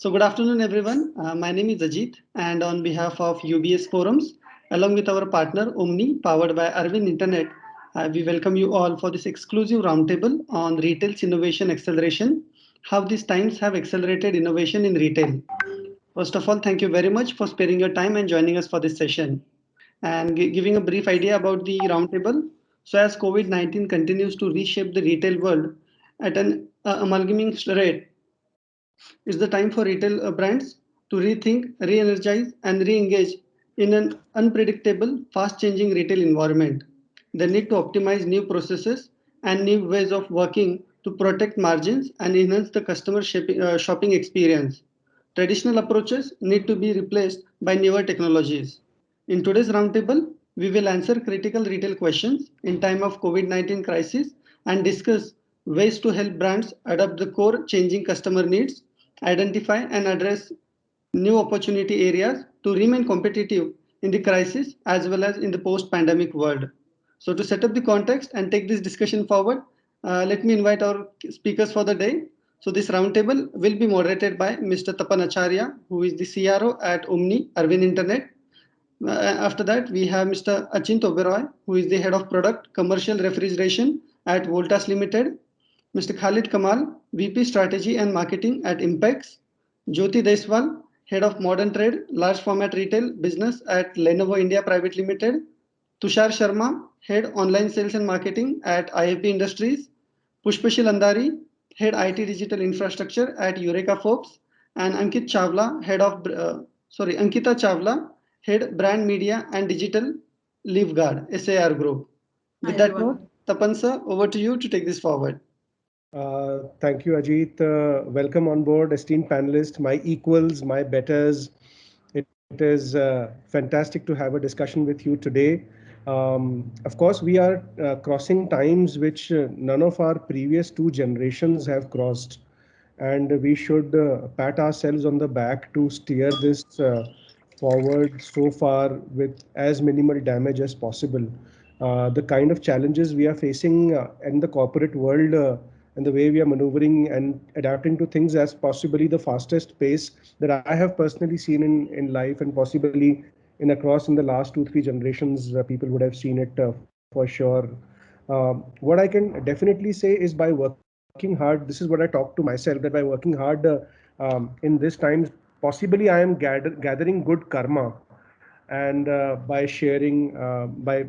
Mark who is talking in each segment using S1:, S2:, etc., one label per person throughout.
S1: So good afternoon, everyone. My name is Ajit, and on behalf of UBS Forums, along with our partner Omni, powered by Arvind Internet, we welcome you all for this exclusive roundtable on retail's innovation acceleration, how these times have accelerated innovation in retail. First of all, thank you very much for sparing your time and joining us for this session. And giving a brief idea about the roundtable. So, as COVID 19 continues to reshape the retail world at an amalgamating rate, it's the time for retail brands to rethink, re energize, and re engage in an unpredictable, fast changing retail environment. They need to optimize new processes and new ways of working to protect margins and enhance the customer shopping experience. Traditional approaches need to be replaced by newer technologies. In today's roundtable, we will answer critical retail questions in time of COVID-19 crisis and discuss ways to help brands adapt the core changing customer needs, identify and address new opportunity areas to remain competitive in the crisis as well as in the post-pandemic world. So to set up the context and take this discussion forward, let me invite our speakers for the day. So this roundtable will be moderated by Mr. Tapan Acharya, who is the CRO at Omni Arvind Internet. After that, we have Mr. Achint Oberoi, who is the Head of Product Commercial Refrigeration at Voltas Limited. Mr. Khalid Kamal, VP Strategy and Marketing at Impex. Jyoti Deswal, Head of Modern Trade, Large Format Retail Business at Lenovo India Private Limited. Tushar Sharma, Head Online Sales and Marketing at IAP Industries. Pushpashil Andari, Head IT Digital Infrastructure at Eureka Forbes. And Ankita Chawla, Head Brand Media and Digital Leafguard, SAR Group.
S2: Hi
S1: With that note,
S2: everyone.
S1: Tapan sir, over to you to take this forward.
S3: Thank you, Ajit. Welcome on board, esteemed panelists, my equals, my betters. It is fantastic to have a discussion with you today. Of course, we are crossing times which none of our previous two generations have crossed, and we should pat ourselves on the back to steer this forward so far with as minimal damage as possible. The kind of challenges we are facing in the corporate world and the way we are maneuvering and adapting to things as possibly the fastest pace that I have personally seen in life, and possibly in the last two, three generations, people would have seen it for sure. What I can definitely say is by working hard, this is what I talk to myself, that by working hard in this times, possibly I am gathering good karma, and by sharing, by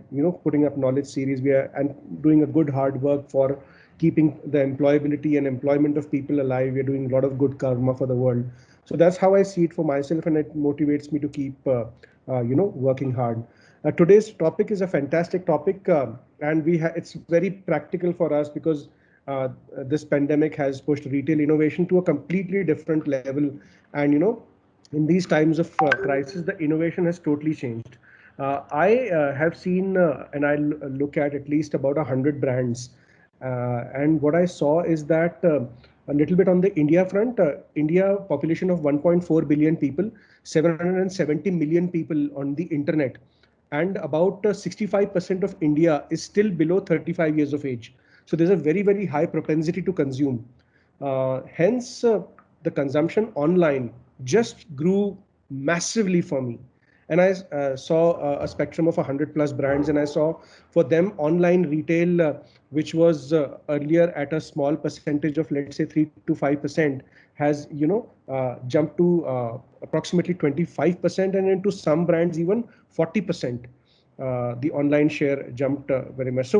S3: putting up knowledge series, we are and doing a good hard work for keeping the employability and employment of people alive. We are doing a lot of good karma for the world. So that's how I see it for myself, and it motivates me to keep working hard. Today's topic is a fantastic topic, and it's very practical for us because this pandemic has pushed retail innovation to a completely different level. And in these times of crisis, the innovation has totally changed. I have seen and look at least about 100 brands, and what I saw is that a little bit on the India front, India population of 1.4 billion people, 770 million people on the internet, and about 65% of India is still below 35 years of age. So there's a very, very high propensity to consume. Hence, the consumption online just grew massively for me. And I saw a spectrum of 100 plus brands, and I saw for them online retail, which was earlier at a small percentage of, let's say, 3 to 5%, has jumped to approximately 25%, and into some brands even 40%. The online share jumped very much.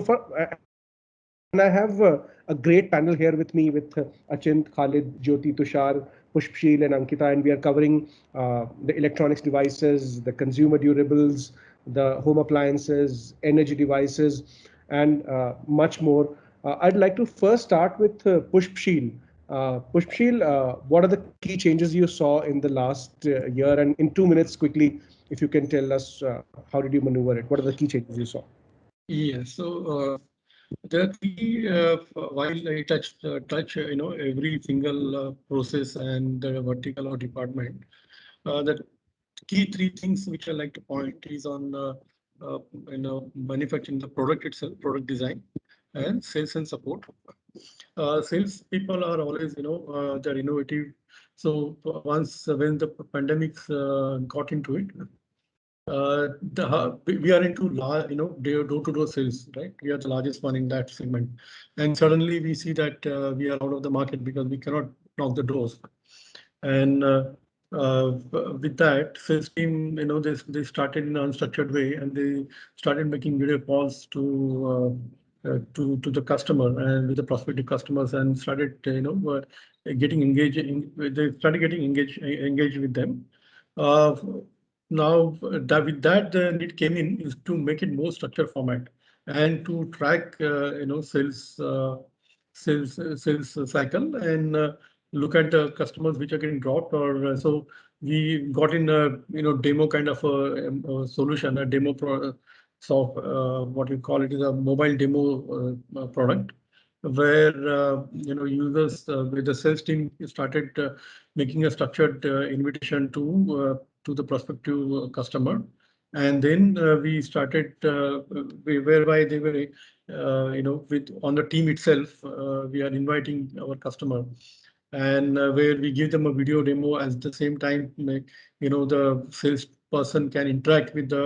S3: And I have a great panel here with me with Achint, Khalid, Jyoti, Tushar, Pushpshil, and Ankita, and we are covering the electronics devices, the consumer durables, the home appliances, energy devices, and much more. I'd like to first start with Pushpshil. Pushpshil, what are the key changes you saw in the last year? And in 2 minutes, quickly, if you can tell us how did you maneuver it? What are the key changes you saw?
S4: Yes, so there are three. While I touch every single process and vertical or department, the key three things which I like to point is on manufacturing the product itself, product design, and sales and support. Sales people are always they're innovative, So once when the pandemic got into it, we are into door-to-door sales, right? We are the largest one in that segment, and suddenly we see that we are out of the market because we cannot knock the doors. And with that, sales team, they started in an unstructured way, and they started making video calls to the customer and with the prospective customers, and started getting engaged. They started getting engaged with them. Uh, Now, with that, the need came in is to make it more structured format and to track, sales cycle, and look at the customers which are getting dropped, or so we got in a demo kind of a solution, a demo what you call it is a mobile demo product, where users with the sales team started making a structured invitation to the prospective customer, and then we started whereby they were with on the team itself, we are inviting our customer, and where we give them a video demo at the same time, the salesperson can interact with the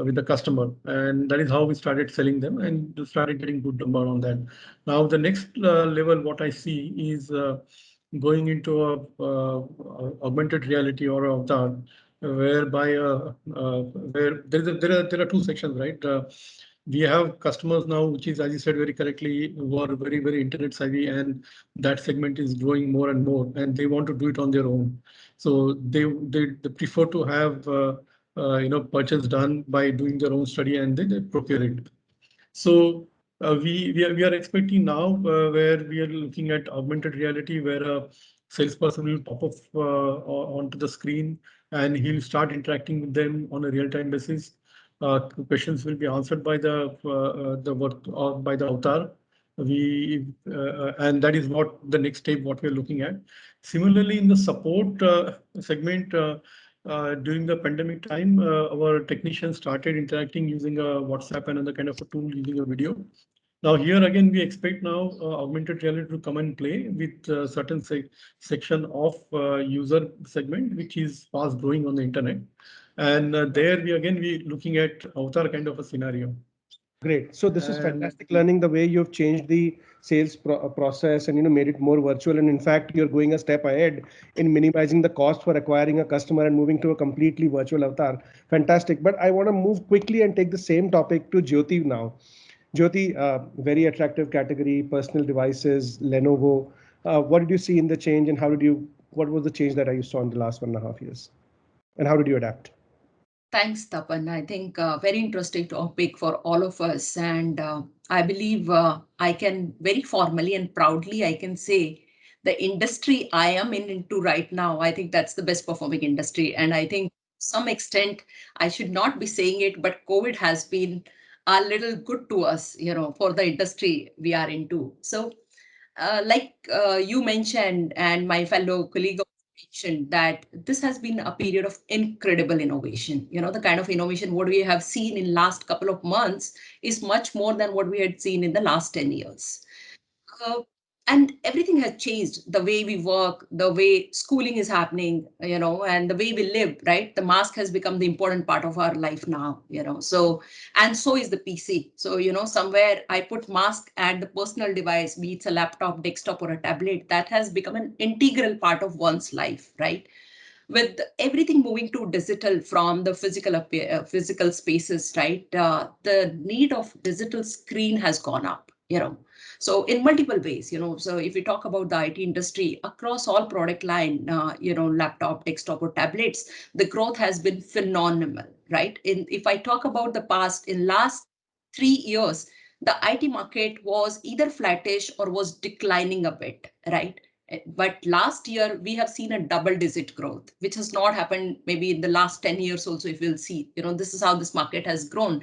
S4: with the customer, and that is how we started selling them and started getting good number on that. Now the next level, what I see is going into a augmented reality or avatar, whereby where there are two sections, right? We have customers now, which is, as you said very correctly, who are very internet savvy, and that segment is growing more and more, and they want to do it on their own. So they prefer to have purchase done by doing their own study, and then they procure it. So we are expecting now where we are looking at augmented reality, where a salesperson will pop up onto the screen, and he'll start interacting with them on a real-time basis. Questions will be answered by the work or by the avatar. And that is what the next step what we are looking at. Similarly, in the support segment. During the pandemic time, our technicians started interacting using a WhatsApp and other kind of a tool using a video. Now here again, we expect now augmented reality to come and play with certain section of user segment, which is fast growing on the internet. And there we looking at avatar kind of a scenario.
S3: Great. So this is fantastic learning, the way you've changed the sales process and made it more virtual. And in fact, you're going a step ahead in minimizing the cost for acquiring a customer and moving to a completely virtual avatar. Fantastic. But I want to move quickly and take the same topic to Jyoti now. Jyoti, very attractive category, personal devices, Lenovo. What did you see in the change, and what was the change that you saw in the last 1.5 years? And how did you adapt?
S2: Thanks, Tapan. I think very interesting topic for all of us. And I believe I can very formally and proudly, I can say the industry I am into right now, I think that's the best performing industry. And I think to some extent, I should not be saying it, but COVID has been a little good to us, for the industry we are into. So like you mentioned, and my fellow colleague mentioned, that this has been a period of incredible innovation. The kind of innovation what we have seen in last couple of months is much more than what we had seen in the last 10 years. And everything has changed, the way we work, the way schooling is happening, and the way we live, right? The mask has become the important part of our life now, so, and so is the PC. So, somewhere I put mask at the personal device, be it a laptop, desktop, or a tablet, that has become an integral part of one's life, right? With everything moving to digital from the physical spaces, right? The need of digital screen has gone up, so in multiple ways, so if we talk about the IT industry across all product line, laptop, desktop, or tablets, the growth has been phenomenal, right? If I talk about the past, in last 3 years, the IT market was either flattish or was declining a bit, right? But last year, we have seen a double-digit growth, which has not happened maybe in the last 10 years also, if you'll see. This is how this market has grown.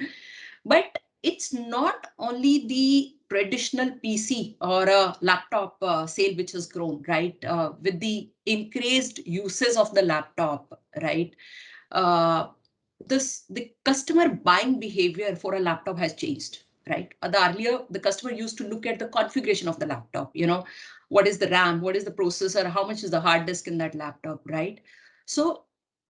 S2: But it's not only the traditional PC or a laptop sale which has grown, right? With the increased uses of the laptop, right? The customer buying behavior for a laptop has changed, right? Earlier, the customer used to look at the configuration of the laptop, what is the RAM, what is the processor, how much is the hard disk in that laptop, right? So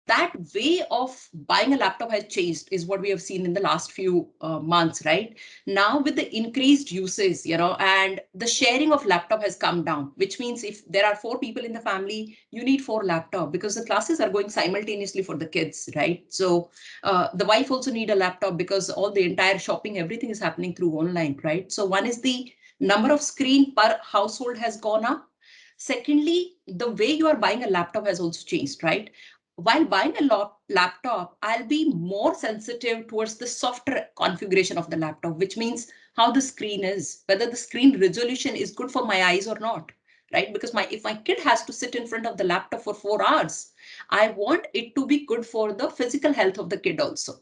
S2: that way of buying a laptop has changed, is what we have seen in the last few months, right? Now with the increased uses, and the sharing of laptop has come down, which means if there are 4 people in the family, you need 4 laptop, because the classes are going simultaneously for the kids, right? So the wife also need a laptop, because all the entire shopping, everything is happening through online, right? So one is the number of screen per household has gone up. Secondly, the way you are buying a laptop has also changed, right? While buying a laptop, I'll be more sensitive towards the software configuration of the laptop, which means how the screen is, whether the screen resolution is good for my eyes or not, right? Because if my kid has to sit in front of the laptop for 4 hours, I want it to be good for the physical health of the kid also,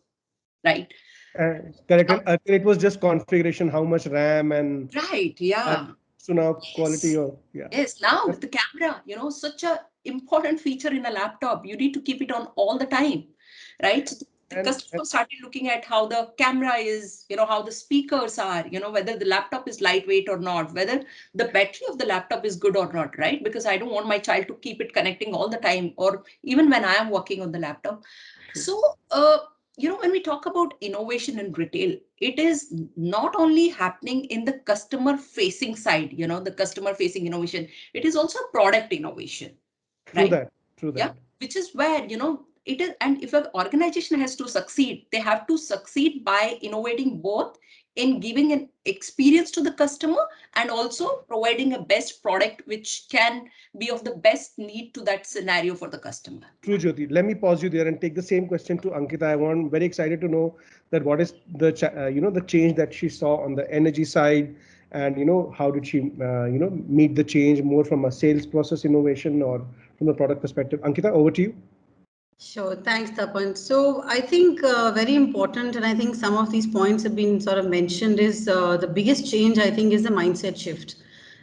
S2: right?
S3: Correct. And it was just configuration, how much RAM and
S2: Right, yeah.
S3: so now quality
S2: Yes.
S3: of, yeah.
S2: Yes, now with the camera, such a important feature in a laptop, you need to keep it on all the time, right? So the
S3: And
S2: customer started looking at how the camera is, how the speakers are, whether the laptop is lightweight or not, whether the battery of the laptop is good or not, right? Because I don't want my child to keep it connecting all the time, or even when I am working on the laptop. So, when we talk about innovation in retail, it is not only happening in the customer facing side, the customer facing innovation, it is also product innovation,
S3: true
S2: right?
S3: true
S2: Yeah,
S3: that.
S2: which is where, it is, and if an organization has to succeed, they have to succeed by innovating both in giving an experience to the customer and also providing a best product which can be of the best need to that scenario for the customer.
S3: True, Jyoti. Let me pause you there and take the same question to Ankita. Very excited to know that what is the change that she saw on the energy side, and how did she meet the change more from a sales process innovation or from the product perspective. Ankita, over to you.
S5: Sure, thanks, Tapan. So I think very important, and I think some of these points have been sort of mentioned, is the biggest change, I think, is the mindset shift.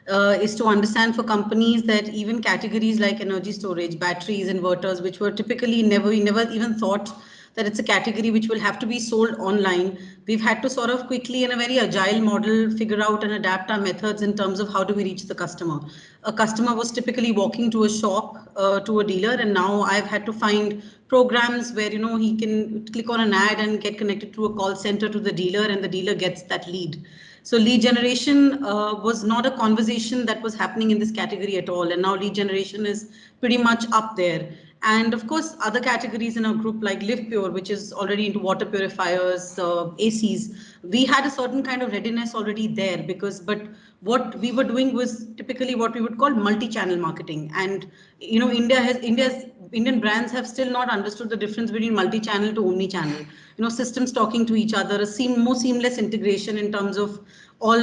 S5: Is to understand for companies that even categories like energy storage, batteries, inverters, which were typically we never even thought that it's a category which will have to be sold online. We've had to sort of quickly, in a very agile model, figure out and adapt our methods in terms of how do we reach the customer. A customer was typically walking to a shop, to a dealer, and now I've had to find programs where he can click on an ad and get connected to a call center to the dealer, and the dealer gets that lead. So lead generation was not a conversation that was happening in this category at all, and now lead generation is pretty much up there. And of course, other categories in our group like LivePure, which is already into water purifiers, ACs, we had a certain kind of readiness already there, but what we were doing was typically what we would call multi-channel marketing. And Indian brands have still not understood the difference between multi-channel to omni-channel. Systems talking to each other, more seamless integration in terms of all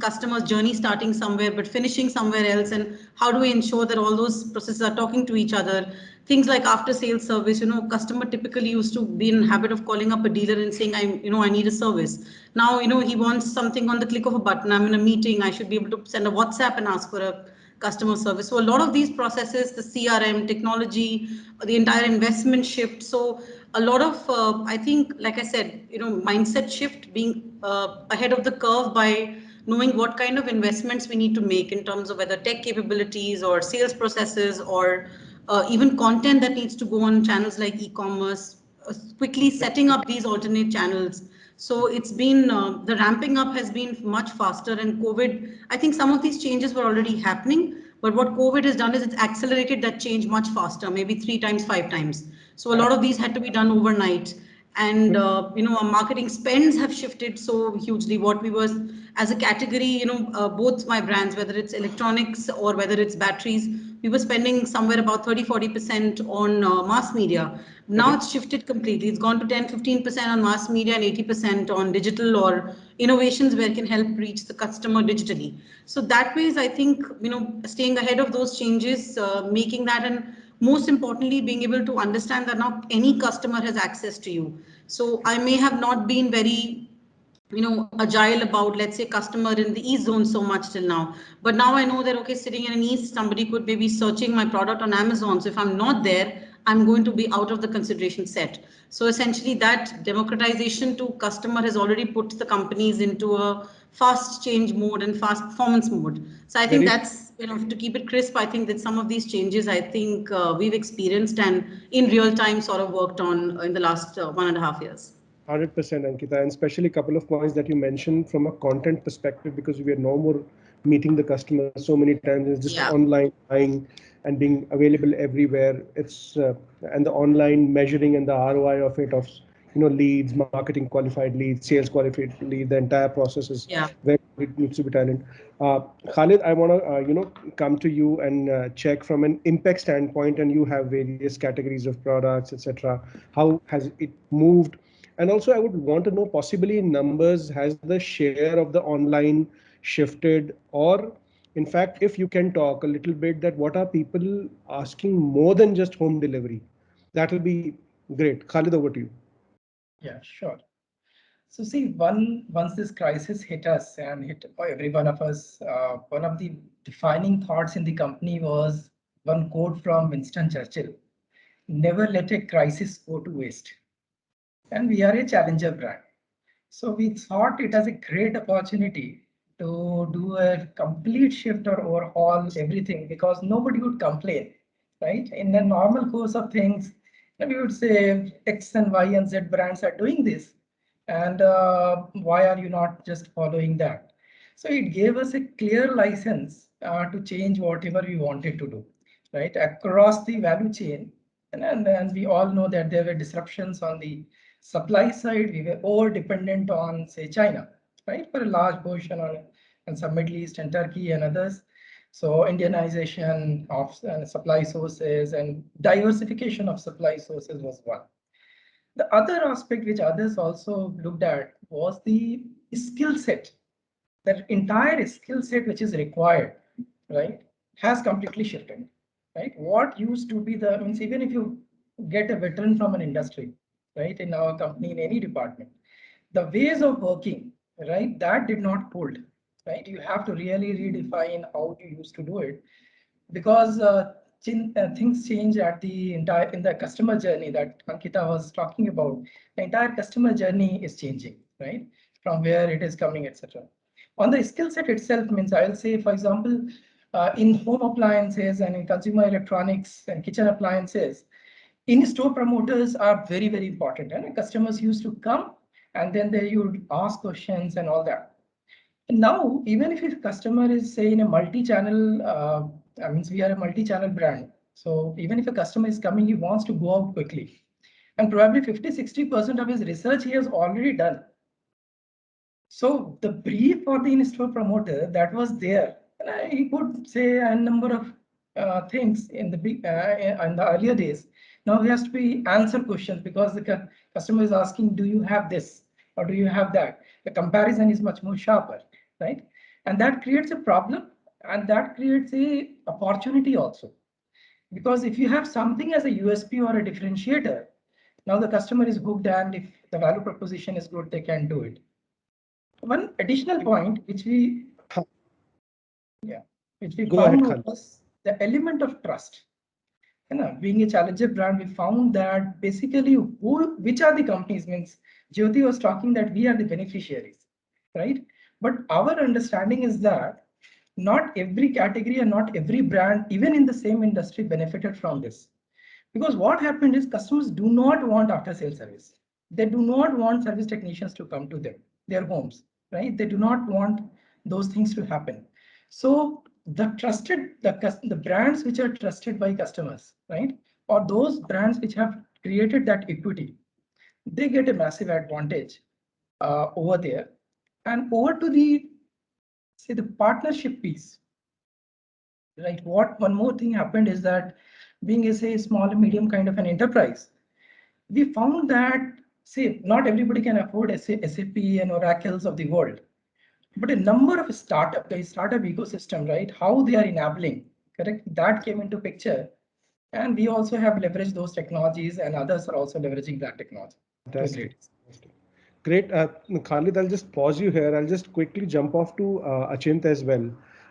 S5: customers' journey starting somewhere but finishing somewhere else, and how do we ensure that all those processes are talking to each other. Things like after sales service, customer typically used to be in habit of calling up a dealer and saying, I need a service. Now, he wants something on the click of a button. I'm in a meeting, I should be able to send a WhatsApp and ask for a customer service. So a lot of these processes, the CRM technology, the entire investment shift. So a lot of, I think, like I said, mindset shift, being ahead of the curve by knowing what kind of investments we need to make in terms of whether tech capabilities or sales processes or even content that needs to go on channels like e-commerce, quickly setting up these alternate channels. So it's been, the ramping up has been much faster, and COVID, I think some of these changes were already happening, but what COVID has done is it's accelerated that change much faster, maybe 3 times, 5 times. So a lot of these had to be done overnight. And, our marketing spends have shifted so hugely. What we were as a category, both my brands, whether it's electronics or whether it's batteries, we were spending somewhere about 30-40% on mass media. Now it's shifted completely. It's gone to 10-15% on mass media and 80% on digital or innovations where it can help reach the customer digitally. So that way is, I think, staying ahead of those changes, making that, and most importantly, being able to understand that not any customer has access to you. So I may have not been very agile about, let's say, customer in the east zone so much till now, but now I know that, okay, sitting in an east, somebody could maybe searching my product on Amazon. So if I'm not there, I'm going to be out of the consideration set. So essentially that democratization to customer has already put the companies into a fast change mode and fast performance mode. So I think that's, to keep it crisp, I think that some of these changes, I think we've experienced and in real time sort of worked on in the last 1.5 years.
S3: 100%, Ankita, and especially a couple of points that you mentioned from a content perspective, because we are no more meeting the customer so many times. It's just online buying and being available everywhere. It's and the online measuring and the ROI of it, of leads, marketing qualified leads, sales qualified leads, the entire process is where it needs to be talent. Khalid, I want to come to you and check from an impact standpoint, and you have various categories of products, etc. How has it moved? And also, I would want to know, possibly in numbers, has the share of the online shifted? Or, in fact, if you can talk a little bit that what are people asking more than just home delivery? That will be great. Khalid, over to you.
S6: Yeah, sure. So see, once this crisis hit us and hit every one of us, one of the defining thoughts in the company was one quote from Winston Churchill: "Never let a crisis go to waste." And we are a challenger brand. So we thought it as a great opportunity to do a complete shift or overhaul everything, because nobody would complain, right? In the normal course of things, we would say X and Y and Z brands are doing this, and why are you not just following that? So it gave us a clear license to change whatever we wanted to do, right, across the value chain. And we all know that there were disruptions on the supply side. We were over dependent on, say, China, right, for a large portion on some Middle East and Turkey and others. So Indianization of supply sources and diversification of supply sources was one. The other aspect which others also looked at was the skill set. The entire skill set which is required, right, has completely shifted, right? What used to be the, means even if you get a veteran from an industry, right, in our company, in any department, the ways of working, right, that did not hold, right? You have to really redefine how you used to do it, because things change at the entire in the customer journey that Ankita was talking about. The entire customer journey is changing, right, from where it is coming, etc. On the skill set itself, means I'll say, for example, in home appliances and in consumer electronics and kitchen appliances, in-store promoters are very, very important. And customers used to come and then they would ask questions and all that. And now, even if a customer is, say, in a multi-channel, means we are a multi-channel brand. So even if a customer is coming, he wants to go out quickly. And probably 50–60% of his research he has already done. So the brief for the in-store promoter that was there, and he could say a number of things in the earlier days. Now he has to be answer questions, because the customer is asking, do you have this or do you have that? The comparison is much more sharper, right? And that creates a problem, and that creates a opportunity also. Because if you have something as a USP or a differentiator, now the customer is hooked, and if the value proposition is good, they can do it. One additional point which we found was the element of trust. Being a challenger brand, we found that basically which are the companies, means Jyoti was talking that we are the beneficiaries, right? But our understanding is that not every category and not every brand, even in the same industry, benefited from this. Because what happened is customers do not want after-sales service. They do not want service technicians to come to their homes, right? They do not want those things to happen. So the brands which are trusted by customers, right, or those brands which have created that equity, they get a massive advantage over there. And over to the, say, the partnership piece, right? One more thing happened is that, being as a small and medium kind of an enterprise, we found that, say, not everybody can afford SAP and Oracles of the world, but a number of the startup ecosystem, right, how they are enabling, correct, that came into picture. And we also have leveraged those technologies, and others are also leveraging that technology.
S3: Great. Khalid, I'll just pause you here. I'll just quickly jump off to Achint as well.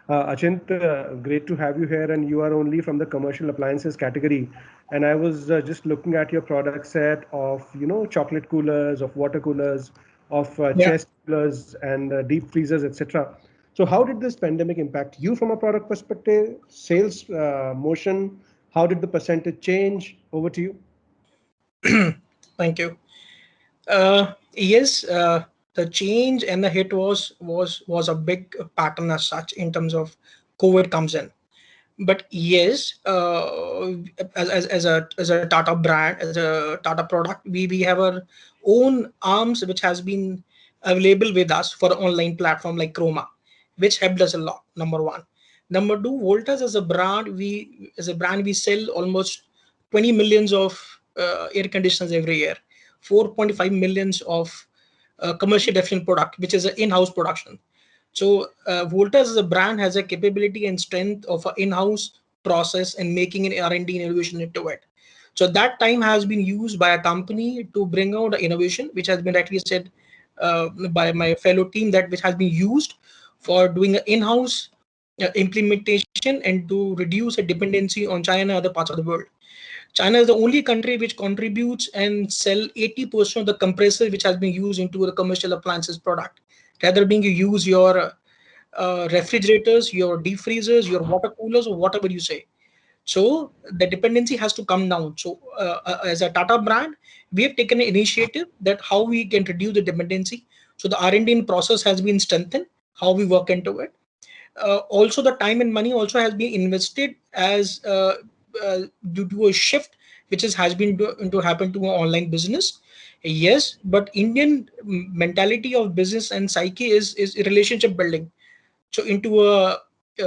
S3: Achint, great to have you here, and you are only from the commercial appliances category. And I was just looking at your product set of, chocolate coolers, of water coolers, of
S7: Yeah.
S3: chest coolers, and deep freezers, etc. So, how did this pandemic impact you from a product perspective, sales motion? How did the percentage change? Over to you.
S7: Thank you. Yes, the change and the hit was a big pattern as such in terms of COVID comes in. But yes, as a Tata brand, as a Tata product, we have our own arms which has been available with us for an online platform like Chroma, which helped us a lot. Number one. Number two, Voltas as a brand we sell almost 20 millions of air conditioners every year, 4.5 millions of commercial efficient product, which is an in-house production. So Voltas as a brand has a capability and strength of an in-house process and making an R&D innovation into it. So that time has been used by a company to bring out innovation, which has been rightly said by my fellow team, that which has been used for doing an in-house implementation and to reduce a dependency on China and other parts of the world. China is the only country which contributes and sell 80% of the compressor which has been used into the commercial appliances product. Rather being you use your refrigerators, your deep freezers, your water coolers, or whatever you say. So the dependency has to come down. So as a Tata brand, we have taken an initiative that how we can reduce the dependency. So the R&D process has been strengthened, how we work into it. Also the time and money also has been invested as due to a shift which has been to happen to an online business. Yes, but Indian mentality of business and psyche is relationship building. So into a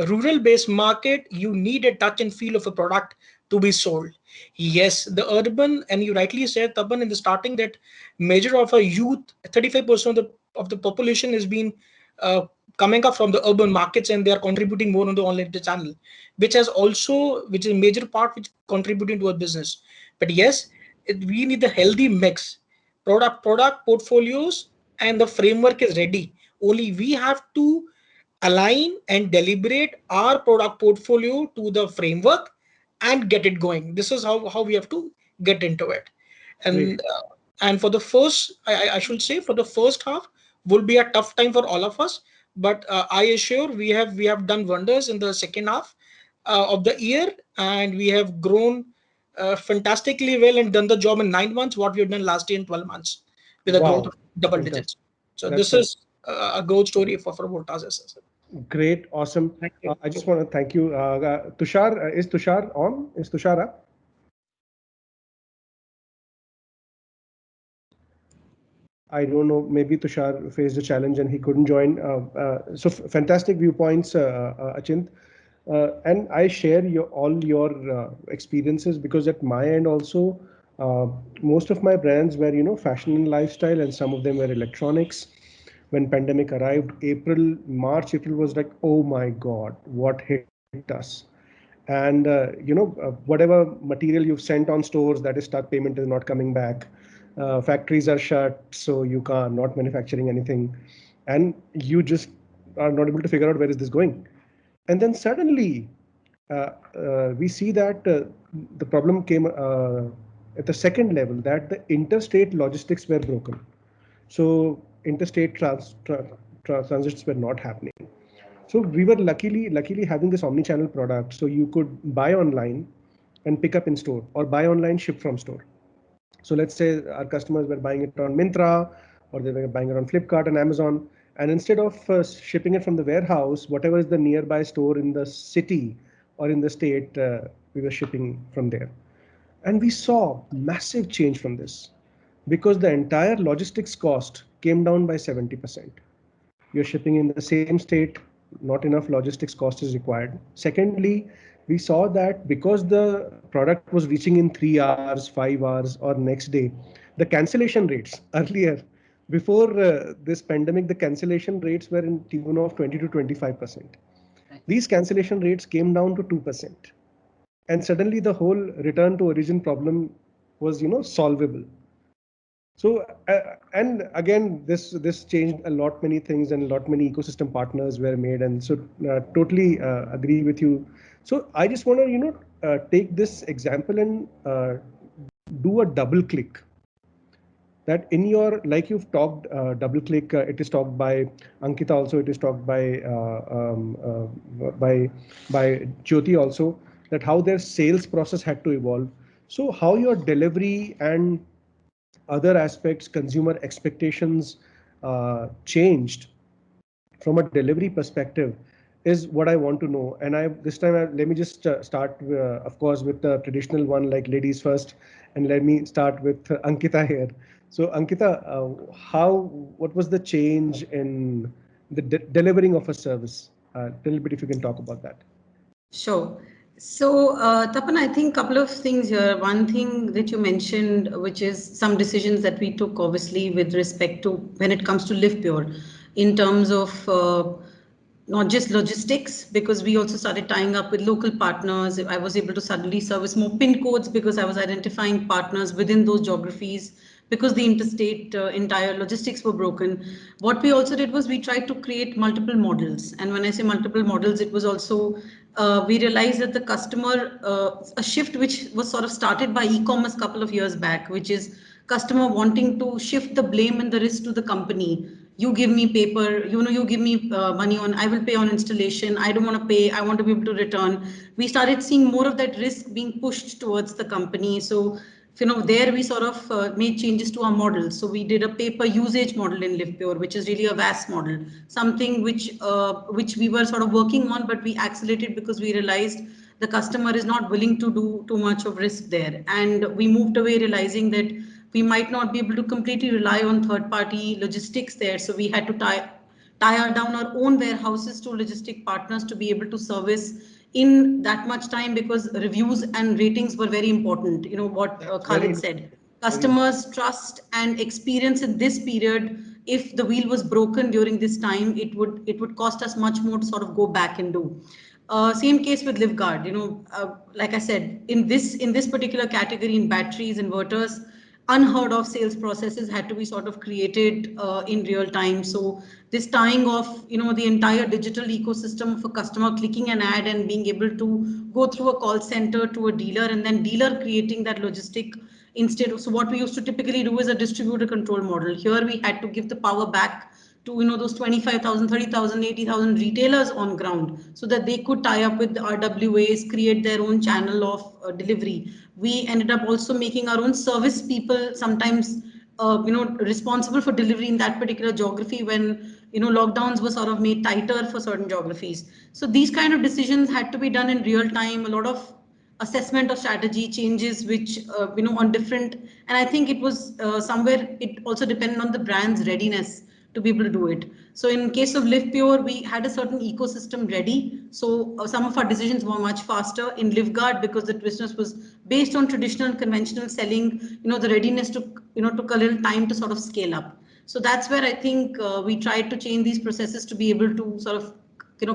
S7: rural based market, you need a touch and feel of a product to be sold. Yes, the urban, and you rightly said, Taban, in the starting, that measure of a youth, 35% of the population is being coming up from the urban markets, and they are contributing more on the online channel, which is a major part which contributing to a business. But yes, we need the healthy mix, product portfolios, and the framework is ready. Only we have to align and deliberate our product portfolio to the framework and get it going. This is how we have to get into it. And for the first, I should say, for the first half will be a tough time for all of us. But I assure we have done wonders in the second half of the year, and we have grown fantastically well and done the job in 9 months what we have done last year in 12 months with a growth of double digits. So this is a growth story for Voltas.
S3: Great, awesome. I just want to thank you. Tushar, is Tushar on? Is Tushar up? I don't know. Maybe Tushar faced a challenge and he couldn't join. So fantastic viewpoints, Achint. And I share all your experiences, because at my end also, most of my brands were, fashion and lifestyle, and some of them were electronics. When pandemic arrived, March, April was like, oh my God, what hit us? And whatever material you've sent on stores that is stuck, payment is not coming back. Factories are shut, so you can't not manufacturing anything, and you just are not able to figure out where is this going. And then suddenly we see that the problem came at the second level, that the interstate logistics were broken. So interstate transits were not happening. So we were luckily having this omni-channel product. So you could buy online and pick up in store, or buy online, ship from store. So let's say our customers were buying it on Myntra, or they were buying it on Flipkart and Amazon. And instead of shipping it from the warehouse, whatever is the nearby store in the city or in the state, we were shipping from there. And we saw massive change from this, because the entire logistics cost came down by 70%. You're shipping in the same state, not enough logistics cost is required. Secondly, we saw that because the product was reaching in 3 hours, 5 hours, or next day, the cancellation rates earlier, before this pandemic, the cancellation rates were in tune of 20 to 25%. These cancellation rates came down to 2%. And suddenly the whole return to origin problem was, solvable. So, and again, this changed a lot many things, and a lot many ecosystem partners were made, and so totally agree with you. So I just want to take this example and do a double click. That in your, like you've talked, double click, it is talked by Ankita also, it is talked by Jyoti also, that how their sales process had to evolve. So how your delivery and other aspects, consumer expectations changed from a delivery perspective is what I want to know. And this time, let me just start, of course, with the traditional one, like ladies first, and let me start with Ankita here. So Ankita, what was the change in the delivering of a service? A little bit, if you can talk about that.
S5: Sure. So, Tapan, I think a couple of things here. One thing that you mentioned, which is some decisions that we took, obviously, with respect to when it comes to LivePure, in terms of not just logistics, because we also started tying up with local partners. I was able to suddenly service more PIN codes because I was identifying partners within those geographies, because the interstate entire logistics were broken. What we also did was we tried to create multiple models. And when I say multiple models, it was also, we realized that the customer, a shift which was sort of started by e-commerce a couple of years back, which is customer wanting to shift the blame and the risk to the company. You give me paper, you give me money on, I will pay on installation. I don't want to pay. I want to be able to return. We started seeing more of that risk being pushed towards the company. So, there we sort of made changes to our model. So we did a pay per usage model in LivePure, which is really a VAS model, something which we were sort of working on, but we accelerated because we realized the customer is not willing to do too much of risk there. And we moved away realizing that we might not be able to completely rely on third-party logistics there. So we had to tie down our own warehouses to logistic partners to be able to service in that much time, because reviews and ratings were very important. You know what Khalid said. Customers' trust and experience in this period, if the wheel was broken during this time, it would cost us much more to sort of go back and do. Same case with LiveGuard. Like I said, in this particular category, in batteries, inverters, unheard of sales processes had to be sort of created in real time. So this tying of the entire digital ecosystem of a customer clicking an ad and being able to go through a call center to a dealer, and then dealer creating that logistic instead of, so what we used to typically do is a distributor control model. Here we had to give the power back to those 25,000, 30,000, 80,000 retailers on ground, so that they could tie up with the RWAs, create their own channel of delivery. We ended up also making our own service people sometimes responsible for delivery in that particular geography when lockdowns were sort of made tighter for certain geographies. So these kind of decisions had to be done in real time. A lot of assessment of strategy changes, which on different, and I think it was somewhere it also depended on the brand's readiness to be able to do it. So in case of LivePure, we had a certain ecosystem ready. So some of our decisions were much faster. In LiveGuard, because the business was based on traditional conventional selling, the readiness took a little time to sort of scale up. So that's where I think we tried to change these processes to be able to sort of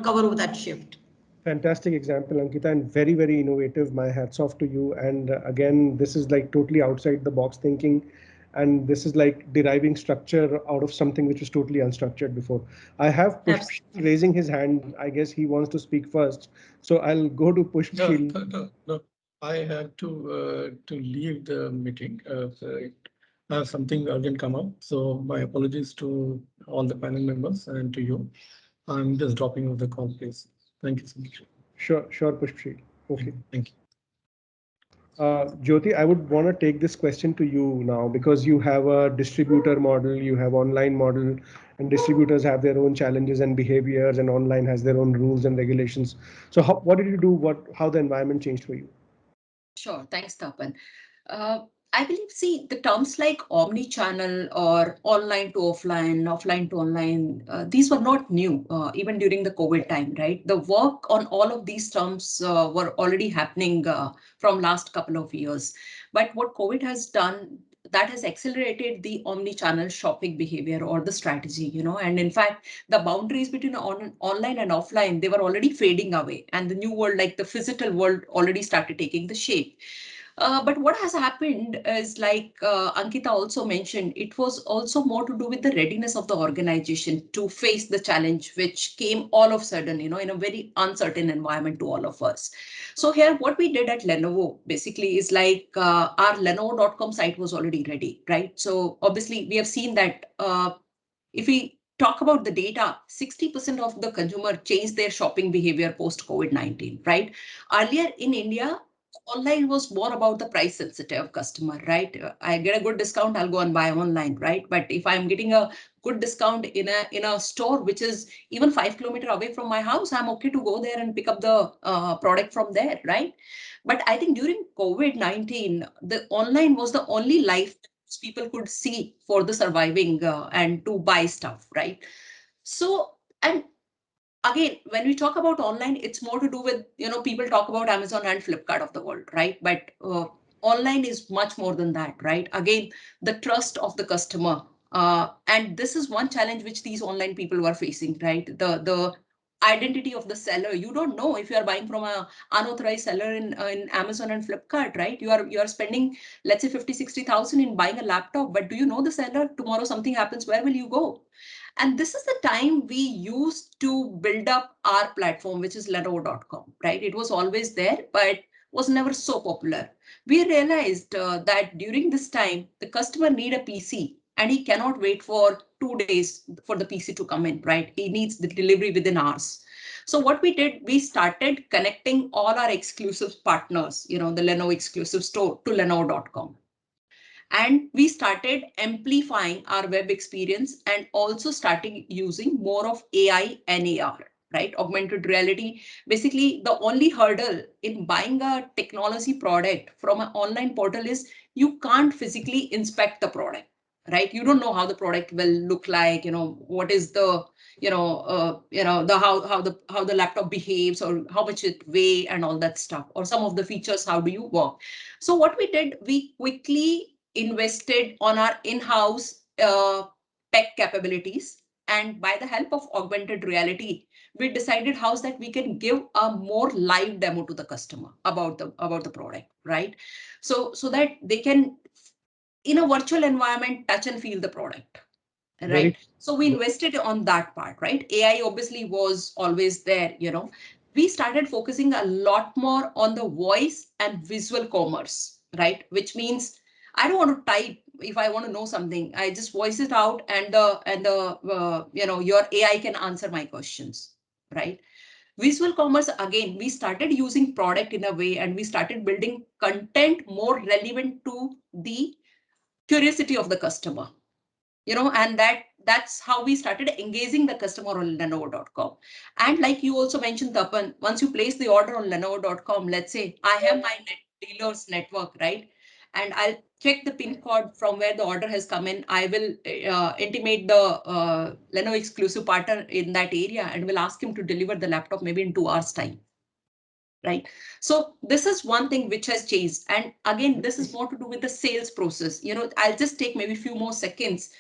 S5: cover over that shift.
S3: Fantastic example, Ankita, and very, very innovative. My hats off to you. And again, this is like totally outside the box thinking. And this is like deriving structure out of something which was totally unstructured before. I have Pushp raising his hand. I guess he wants to speak first. So I'll go to Pushp.
S4: No. I have to leave the meeting. I have something urgent come up. So my apologies to all the panel members and to you. I'm just dropping off the call, please. Thank you so much.
S3: Sure, Pushp. Okay.
S4: Thank you.
S3: Jyoti, I would want to take this question to you now, because you have a distributor model, you have online model, and distributors have their own challenges and behaviors, and online has their own rules and regulations. So what did you do? How the environment changed for you?
S2: Sure, thanks, Tapan. I believe, see, the terms like omni-channel or online to offline, offline to online, these were not new, even during the COVID time, right? The work on all of these terms were already happening from last couple of years. But what COVID has done, that has accelerated the omni-channel shopping behavior or the strategy, and in fact, the boundaries between online and offline, they were already fading away. And the new world, like the physical world, already started taking the shape. But what has happened is, like Ankita also mentioned, it was also more to do with the readiness of the organization to face the challenge, which came all of a sudden, in a very uncertain environment to all of us. So here, what we did at Lenovo basically is like our Lenovo.com site was already ready, right? So obviously, we have seen that if we talk about the data, 60% of the consumer changed their shopping behavior post COVID-19, right? Earlier in India, online was more about the price sensitive customer, right? I get a good discount, I'll go and buy online, right? But if I'm getting a good discount in a store which is even 5 kilometers away from my house, I'm okay to go there and pick up the product from there, right? But I think during COVID-19, the online was the only life people could see for the surviving and to buy stuff, right? So, and again, when we talk about online, it's more to do with, people talk about Amazon and Flipkart of the world, right? But online is much more than that, right? Again, the trust of the customer. And this is one challenge which these online people were facing, right? The identity of the seller. You don't know if you are buying from a unauthorized seller in Amazon and Flipkart, right? You are spending, let's say 50,000-60,000 in buying a laptop, but do you know the seller? Tomorrow something happens, where will you go? And this is the time we used to build up our platform, which is Lenovo.com, right? It was always there, but was never so popular. We realized that during this time, the customer need a PC and he cannot wait for 2 days for the PC to come in, right? He needs the delivery within hours. So what we did, we started connecting all our exclusive partners, the Lenovo exclusive store to Lenovo.com. And we started amplifying our web experience and also starting using more of AI and AR, right? Augmented reality. Basically, the only hurdle in buying a technology product from an online portal is you can't physically inspect the product, right? You don't know how the product will look like, what is the, how the laptop behaves or how much it weigh and all that stuff, or some of the features, how do you work? So what we did, we quickly invested on our in-house tech capabilities, and by the help of augmented reality, we decided how that we can give a more live demo to the customer about the product, right? So that they can, in a virtual environment, touch and feel the product, right? So we invested on that part, right? AI obviously was always there, we started focusing a lot more on the voice and visual commerce, right? Which means I don't want to type. If I want to know something, I just voice it out, and your AI can answer my questions, right? Visual commerce, again, we started using product in a way, and we started building content more relevant to the curiosity of the customer, and that's how we started engaging the customer on Lenovo.com. And like you also mentioned, Tapan, once you place the order on Lenovo.com, let's say I have my dealer's network, right? And I'll check the pin code from where the order has come in. I will intimate the Lenovo exclusive partner in that area and will ask him to deliver the laptop maybe in 2 hours time. Right. So this is one thing which has changed. And again, this is more to do with the sales process. I'll just take maybe a few more seconds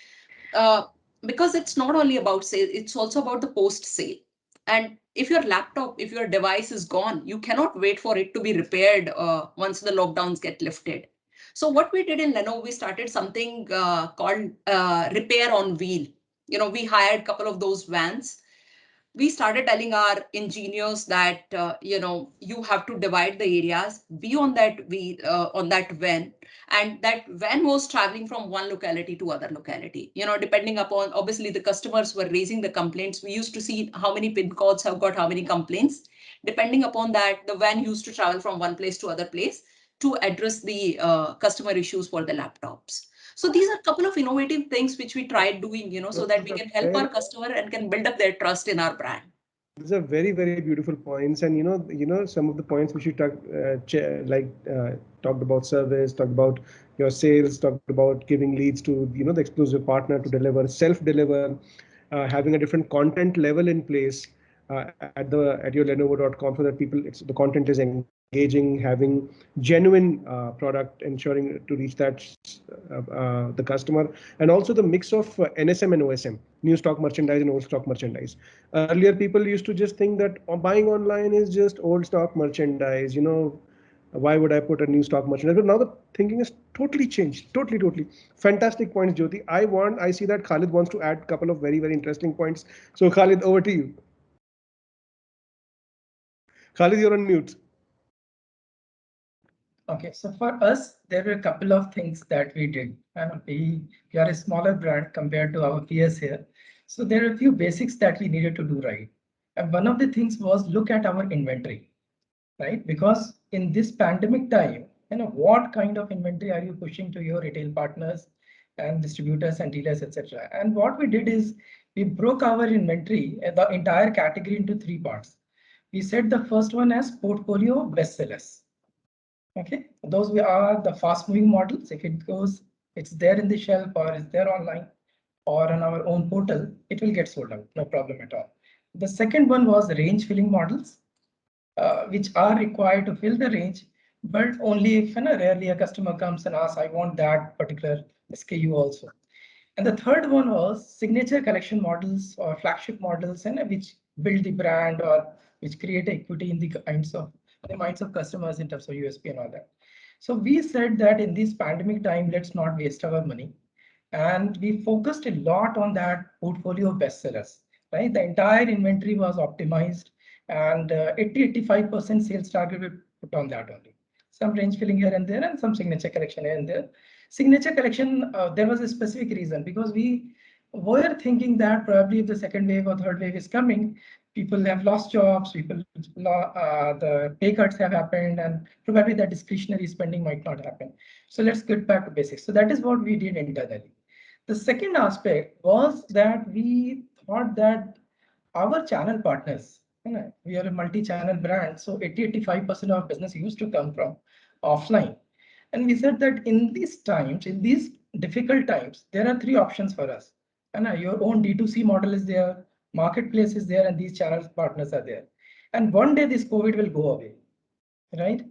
S2: because it's not only about sale, it's also about the post sale. And if your device is gone, you cannot wait for it to be repaired once the lockdowns get lifted. So what we did in Lenovo, we started something called Repair on Wheel. We hired a couple of those vans. We started telling our engineers that you have to divide the areas, be on that van, and that van was traveling from one locality to other locality, depending upon, obviously the customers were raising the complaints. We used to see how many pin codes have got how many complaints. Depending upon that, the van used to travel from one place to other place to address the customer issues for the laptops. So these are a couple of innovative things which we tried doing, so that we can help our customer and can build up their trust in our brand.
S3: These are very, very beautiful points, and some of the points which you talked about service, talked about your sales, talked about giving leads to the exclusive partner to deliver, self-deliver, having a different content level in place at your Lenovo.com, so that the content is engaging, having genuine product, ensuring to reach the customer, and also the mix of NSM and OSM, new stock merchandise and old stock merchandise. Earlier, people used to just think that buying online is just old stock merchandise, Why would I put a new stock merchandise? But now the thinking is totally changed. Totally. Fantastic points, Jyoti. I see that Khalid wants to add a couple of very, very interesting points. So Khalid, over to you. Khalid, you're on mute.
S6: Okay, so for us, there were a couple of things that we did. And we are a smaller brand compared to our peers here. So there are a few basics that we needed to do right. And one of the things was look at our inventory, right? Because in this pandemic time, what kind of inventory are you pushing to your retail partners and distributors and dealers, etc. And what we did is we broke our inventory, the entire category, into three parts. We said the first one as portfolio bestsellers. Okay, those are the fast moving models. If it goes, it's there in the shelf or it's there online or on our own portal, it will get sold out, no problem at all. The second one was range filling models, which are required to fill the range, but only if rarely a customer comes and asks, I want that particular SKU also. And the third one was signature collection models or flagship models, and which build the brand or which create equity in the minds of customers in terms of USP and all that. So we said that in this pandemic time, let's not waste our money. And we focused a lot on that portfolio of bestsellers, right? The entire inventory was optimized and 80-85% sales target we put on that only. Some range filling here and there and some signature collection here and there. Signature collection, there was a specific reason because we were thinking that probably if the second wave or third wave is coming, people have lost jobs, the pay cuts have happened, and probably the discretionary spending might not happen. So let's get back to basics. So that is what we did internally. The second aspect was that we thought that our channel partners, we are a multi-channel brand, so 80-85% of business used to come from offline. And we said that in these times, in these difficult times, there are three options for us. And your own D2C model is there, marketplace is there, and these channel partners are there. And one day this COVID will go away, right?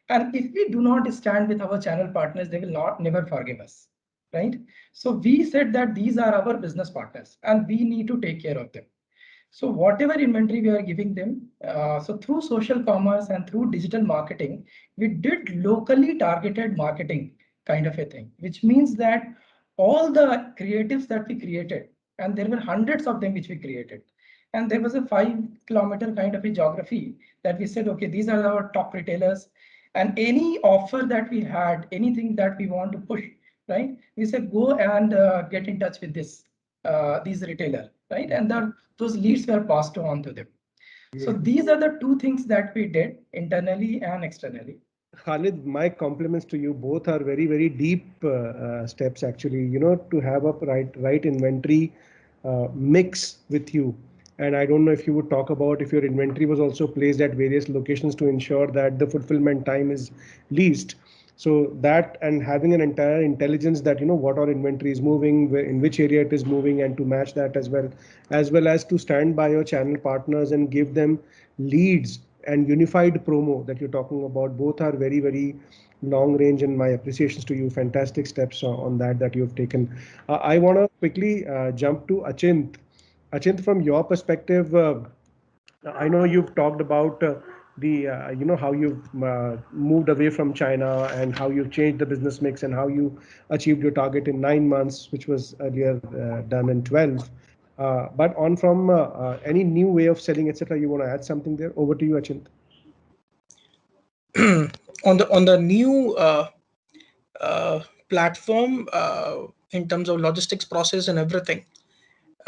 S6: And if we do not stand with our channel partners, they will never forgive us, right? So we said that these are our business partners and we need to take care of them. So whatever inventory we are giving them, so through social commerce and through digital marketing, we did locally targeted marketing kind of a thing, which means that all the creatives that we created, and there were hundreds of them which we created, and there was a 5-kilometer kind of a geography that we said, okay, these are our top retailers, and any offer that we had, anything that we want to push, right? We said, go and get in touch with these retailers, right? And those leads were passed on to them. So these are the two things that we did internally and externally.
S3: Khalid, my compliments to you. Both are very, very deep steps actually, to have a right inventory mix with you. And I don't know if you would talk about if your inventory was also placed at various locations to ensure that the fulfillment time is least. So that, and having an entire intelligence that, what our inventory is moving, in which area it is moving, and to match that as well as to stand by your channel partners and give them leads and unified promo that you're talking about. Both are very, very long range, and my appreciations to you. Fantastic steps on that you've taken. I want to quickly jump to Achint. Achint, from your perspective, I know you've talked about how you've moved away from China and how you've changed the business mix and how you achieved your target in 9 months, which was earlier done in 12. But on from any new way of selling, etc., you want to add something there? Over to you, Achint.
S7: on the new platform, in terms of logistics process and everything,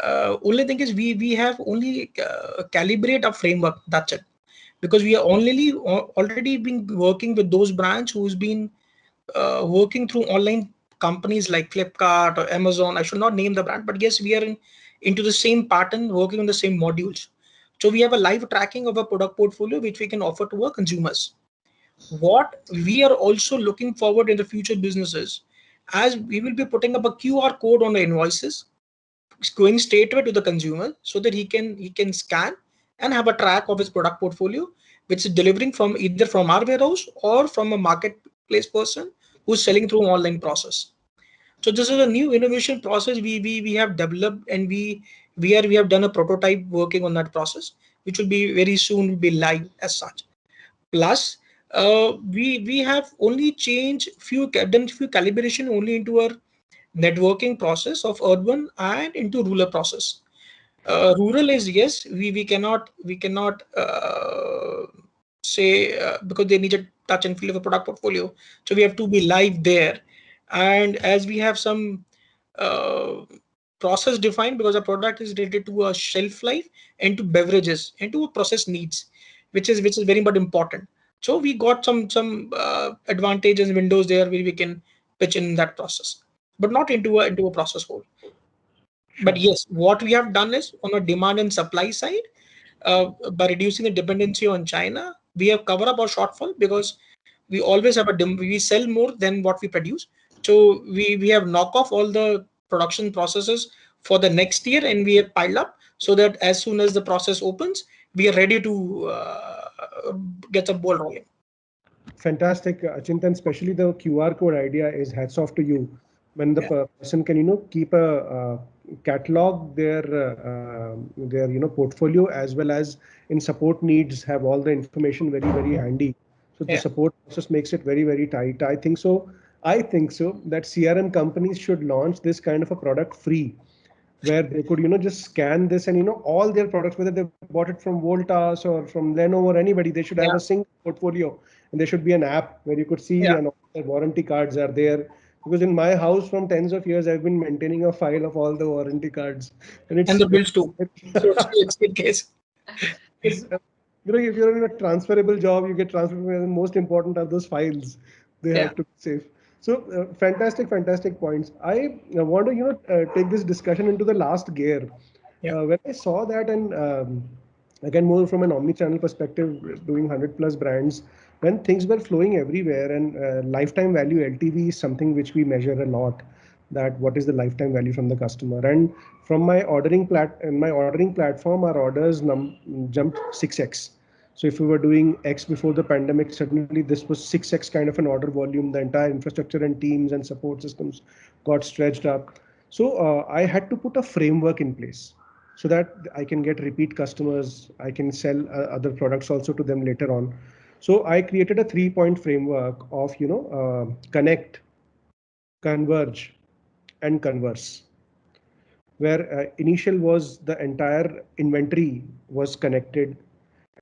S7: only thing is we have only calibrate a framework. That's it, because we are already been working with those brands who's been working through online companies like Flipkart or Amazon. I should not name the brand, but yes, we are into the same pattern, working on the same modules. So we have a live tracking of a product portfolio which we can offer to our consumers. What we are also looking forward in the future businesses, as we will be putting up a QR code on the invoices, going straight away to the consumer, so that he can scan and have a track of his product portfolio, which is delivering from either from our warehouse or from a marketplace person who's selling through online process. So this is a new innovation process we have developed, and we have done a prototype working on that process, which will be very soon be live as such. Plus, we have only changed done few calibration only into our networking process of urban and into rural process. Rural is, yes, we cannot say because they need a touch and feel of a product portfolio, so we have to be live there. And as we have some process defined, because a product is related to a shelf life and to beverages and to process needs, which is very much important. So we got some advantages, windows there where we can pitch in that process, but not into a process whole. But yes, what we have done is on a demand and supply side, by reducing the dependency on China, we have covered up our shortfall, because we always have we sell more than what we produce. So we have knock off all the production processes for the next year, and we have piled up so that as soon as the process opens, we are ready to get the ball rolling.
S3: Fantastic, Chintan. Especially the QR code idea is hats off to you. When the person can, keep a catalog their portfolio, as well as in support needs, have all the information very handy. So the support process makes it very tight. I think so that CRM companies should launch this kind of a product free, where they could just scan this, and all their products, whether they bought it from Voltas or from Lenovo or anybody, they should have a single portfolio, and there should be an app where you could see and all the warranty cards are there. Because in my house from tens of years, I've been maintaining a file of all the warranty cards, and
S7: the bills too. So it's in case.
S3: If you're in a transferable job, you get transferred. And most important are those files. They have to be safe. So fantastic points. I want to take this discussion into the last gear. When I saw that, and again, more from an omni-channel perspective, doing 100+ brands, when things were flowing everywhere, and lifetime value, LTV, is something which we measure a lot. That what is the lifetime value from the customer, and from my ordering platform, our orders jumped 6x. So if we were doing X before the pandemic, suddenly this was 6x kind of an order volume. The entire infrastructure and teams and support systems got stretched up. So I had to put a framework in place so that I can get repeat customers. I can sell other products also to them later on. So I created a 3-point framework of connect, converge, and converse, where initial was the entire inventory was connected,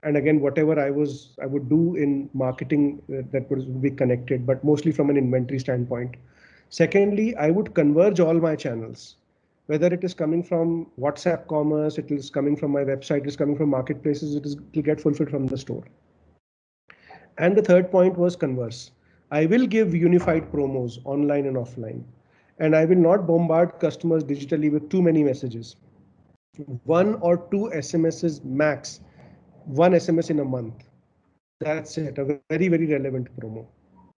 S3: and again, whatever I would do in marketing, that would be connected, but mostly from an inventory standpoint. Secondly, I would converge all my channels, whether it is coming from WhatsApp commerce, it is coming from my website, it is coming from marketplaces, it will get fulfilled from the store. And the third point was converse. I will give unified promos online and offline, and I will not bombard customers digitally with too many messages. 1 or 2 SMSs max, 1 SMS in a month. That's it, a very relevant promo,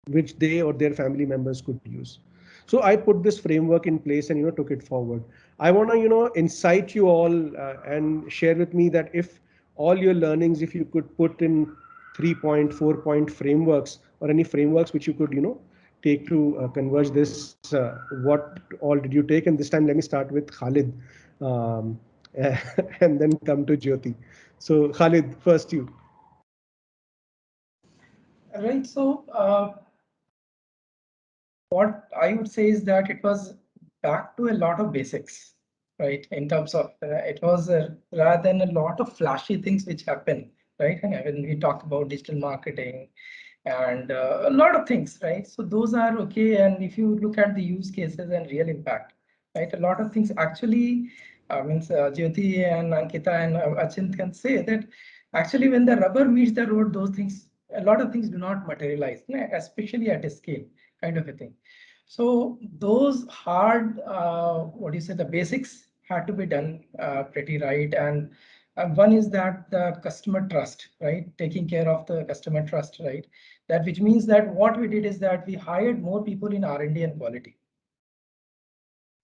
S3: which they or their family members could use. So I put this framework in place and took it forward. I want to incite you all and share with me that if all your learnings, if you could put in 3-point, 4-point frameworks, or any frameworks which you could take to converge this, what all did you take? And this time let me start with Khalid, and then come to Jyoti. So Khalid, first you.
S6: Right. So what I would say is that it was back to a lot of basics, right? In terms of it was rather than a lot of flashy things which happen, right? And when we talk about digital marketing and a lot of things, right? So those are okay. And if you look at the use cases and real impact, right? A lot of things actually, means Jyoti and Ankita and Achint can say that actually when the rubber meets the road, those things, a lot of things do not materialize, especially at a scale kind of a thing. So those hard, what do you say, the basics had to be done pretty right. And one is that the customer trust, right? Taking care of the customer trust, right? That which means that what we did is that we hired more people in R&D and quality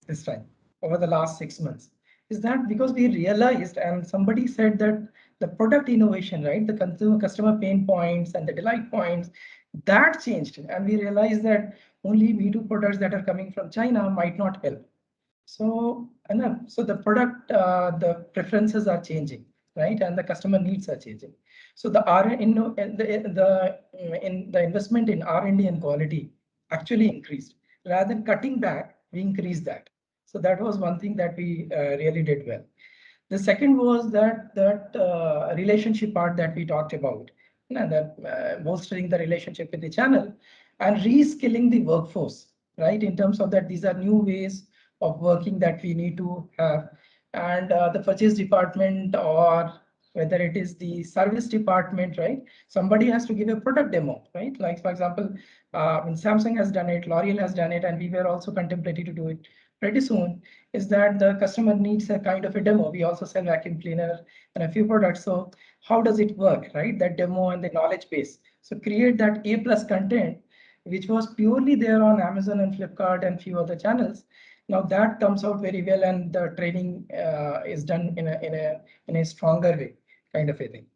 S6: this time over the last 6 months. Is that because we realized, and somebody said that the product innovation, right? The customer pain points and the delight points, that changed. And we realized that only Me-Too products that are coming from China might not help. So the product, the preferences are changing. right? And the customer needs are changing. So the the investment in R&D and quality actually increased. Rather than cutting back, we increased that. So that was one thing that we really did well. The second was that relationship part that we talked about, and that bolstering the relationship with the channel and reskilling the workforce, right? In terms of that, these are new ways of working that we need to have, and the purchase department, or whether it is the service department, right? Somebody has to give a product demo, right? Like for example, when Samsung has done it, L'Oreal has done it, and we were also contemplating to do it pretty soon, is that the customer needs a kind of a demo. We also sell vacuum cleaner and a few products. So how does it work, right? That demo and the knowledge base. So create that A+ content, which was purely there on Amazon and Flipkart and few other channels. Now that comes out very well, and the training is done in a stronger way, kind of a thing.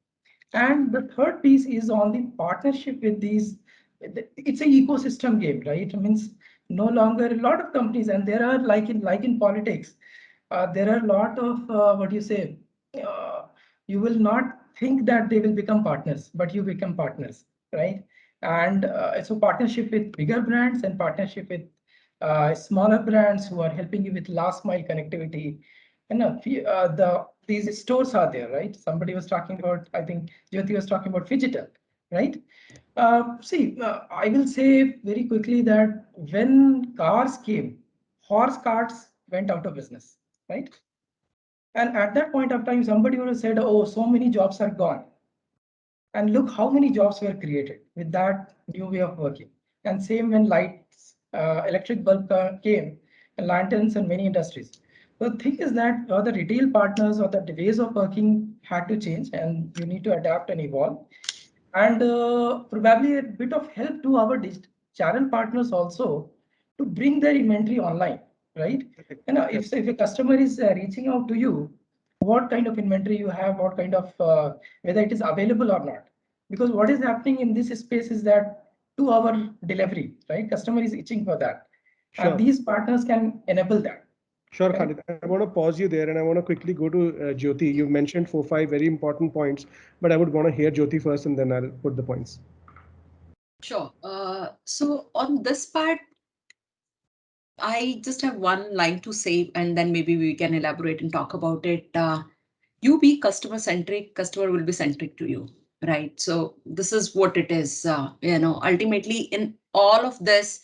S6: And the third piece is on the partnership with these. It's an ecosystem game, right? It means no longer a lot of companies, and there are like in politics, there are a lot of what you say. You will not think that they will become partners, but you become partners, right? And so partnership with bigger brands and partnership with smaller brands who are helping you with last mile connectivity. And these stores are there, right? Somebody was talking about, I think Jyoti was talking about Phygital, right? I will say very quickly that when cars came, horse carts went out of business, right? And at that point of time, somebody would have said, oh, so many jobs are gone. And look how many jobs were created with that new way of working. And same when lights, electric bulb came, and lanterns and many industries. The thing is that the retail partners or the ways of working had to change, and you need to adapt and evolve. And probably a bit of help to our channel partners also to bring their inventory online, right? And if a customer is reaching out to you, what kind of inventory you have, what kind of whether it is available or not. Because what is happening in this space is that 2-hour delivery, right? Customer is itching for that.
S3: Sure.
S6: And these partners can enable that.
S3: Sure, Khalid. I want to pause you there, and I want to quickly go to Jyoti. You mentioned 4-5 very important points, but I would want to hear Jyoti first, and then I'll put the points.
S2: Sure. So on this part, I just have one line to say, and then maybe we can elaborate and talk about it. You be customer centric, customer will be centric to you, right? So this is what it is. Ultimately in all of this,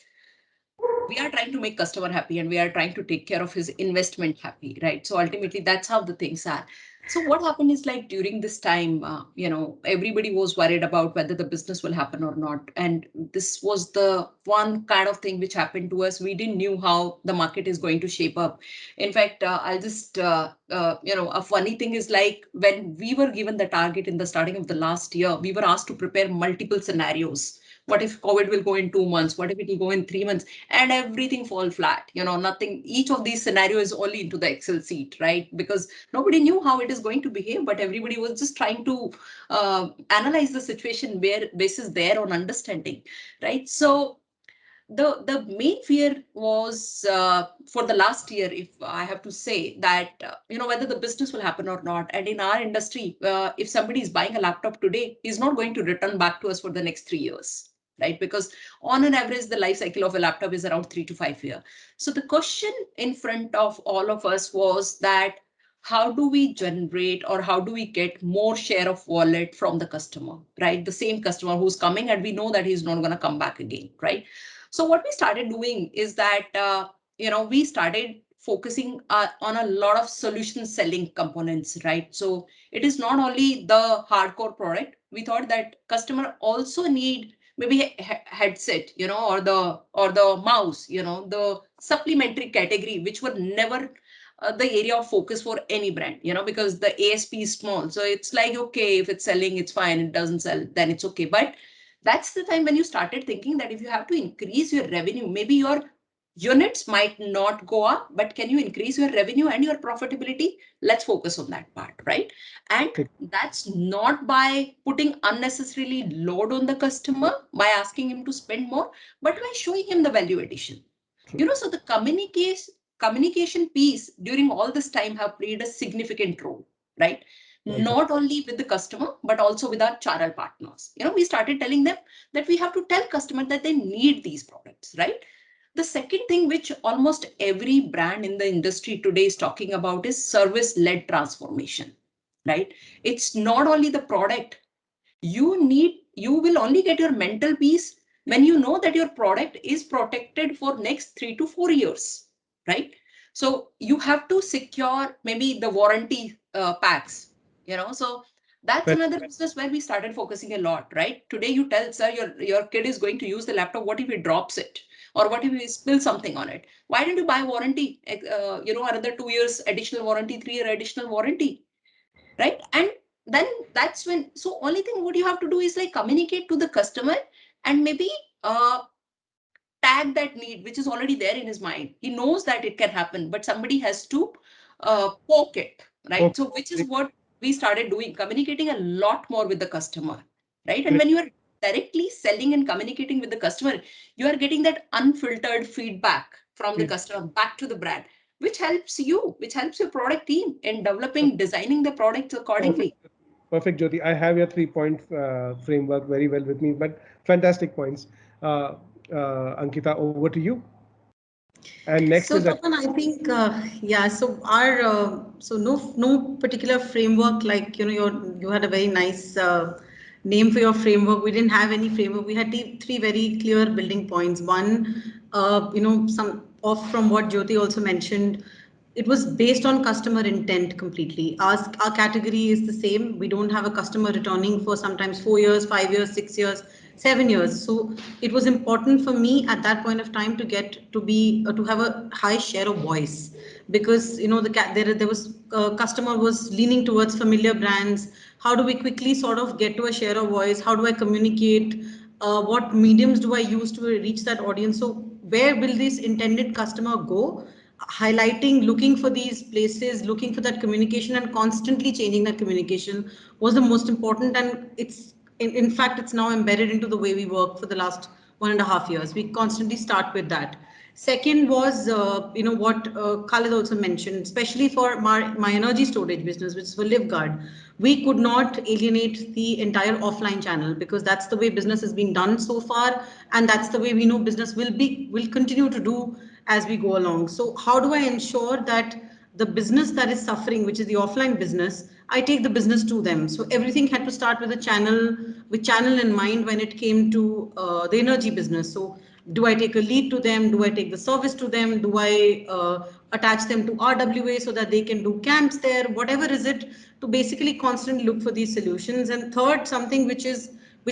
S2: we are trying to make customer happy and we are trying to take care of his investment happy, right? So ultimately that's how the things are. So what happened is like during this time, everybody was worried about whether the business will happen or not. And this was the one kind of thing which happened to us. We didn't knew how the market is going to shape up. In fact, I'll just, a funny thing is like when we were given the target in the starting of the last year, we were asked to prepare multiple scenarios. What if COVID will go in 2 months? What if it will go in 3 months? And everything fall flat, nothing. Each of these scenarios is only into the Excel sheet, right? Because nobody knew how it is going to behave, but everybody was just trying to analyze the situation basis their own understanding, right? So the main fear was for the last year, if I have to say that, whether the business will happen or not. And in our industry, if somebody is buying a laptop today, he's not going to return back to us for the next 3 years. Right? Because on an average, the life cycle of a laptop is around 3 to 5 years. So the question in front of all of us was that how do we generate or how do we get more share of wallet from the customer, right? The same customer who's coming and we know that he's not going to come back again, right? So what we started doing is that, we started focusing on a lot of solution selling components, right? So it is not only the hardcore product. We thought that customer also need maybe a headset, or the mouse, the supplementary category, which were never the area of focus for any brand, because the ASP is small. So it's like, okay, if it's selling, it's fine. It doesn't sell, then it's okay. But that's the time when you started thinking that if you have to increase your revenue, maybe your units might not go up, but can you increase your revenue and your profitability? Let's focus on that part, right? And that's not by putting unnecessarily load on the customer by asking him to spend more, but by showing him the value addition. So the communication piece during all this time have played a significant role, right? not only with the customer, but also with our channel partners. We started telling them that we have to tell customers that they need these products, right? The second thing which almost every brand in the industry today is talking about is service-led transformation, right? It's not only the product. You will only get your mental peace when you know that your product is protected for next 3 to 4 years, right? So you have to secure maybe the warranty packs, so that's another business where we started focusing a lot, right? Today you tell, sir, your kid is going to use the laptop. What if he drops it? Or what if you spill something on it? Why don't you buy warranty? Another 2 years additional warranty, 3-year additional warranty, right? And then that's when, so only thing what you have to do is like communicate to the customer and maybe tag that need, which is already there in his mind. He knows that it can happen, but somebody has to poke it, right? So which is what we started doing, communicating a lot more with the customer, right? And when you are directly selling and communicating with the customer, you are getting that unfiltered feedback from the customer back to the brand, which helps your product team in developing, designing the products accordingly.
S3: Perfect, Jyoti. I have your 3-point framework very well with me, but fantastic points. Ankita, over to you. And next
S5: so
S3: is
S5: Tapan, I think so our so no particular framework, like you had a very nice name for your framework. We didn't have any framework. We had three very clear building points. One, some off from what Jyoti also mentioned, it was based on customer intent completely. Our category is the same. We don't have a customer returning for sometimes 4 years, 5 years, 6 years, 7 years. So it was important for me at that point of time to get to have a high share of voice, because there was customer was leaning towards familiar brands. How do we quickly sort of get to a share of voice? How do I communicate? What mediums do I use to reach that audience? So where will this intended customer go? Highlighting, looking for these places, looking for that communication and constantly changing that communication was the most important. And it's in fact, it's now embedded into the way we work for the last 1.5 years. We constantly start with that. Second was, what Khalid also mentioned, especially for my energy storage business, which is for LiveGuard. We could not alienate the entire offline channel, because that's the way business has been done so far. And that's the way we know business will continue to do as we go along. So how do I ensure that the business that is suffering, which is the offline business, I take the business to them? So everything had to start with channel in mind when it came to the energy business. So do I take a lead to them? Do I take the service to them? Do I attach them to RWA so that they can do camps there? Whatever is it, to basically constantly look for these solutions. And third, something which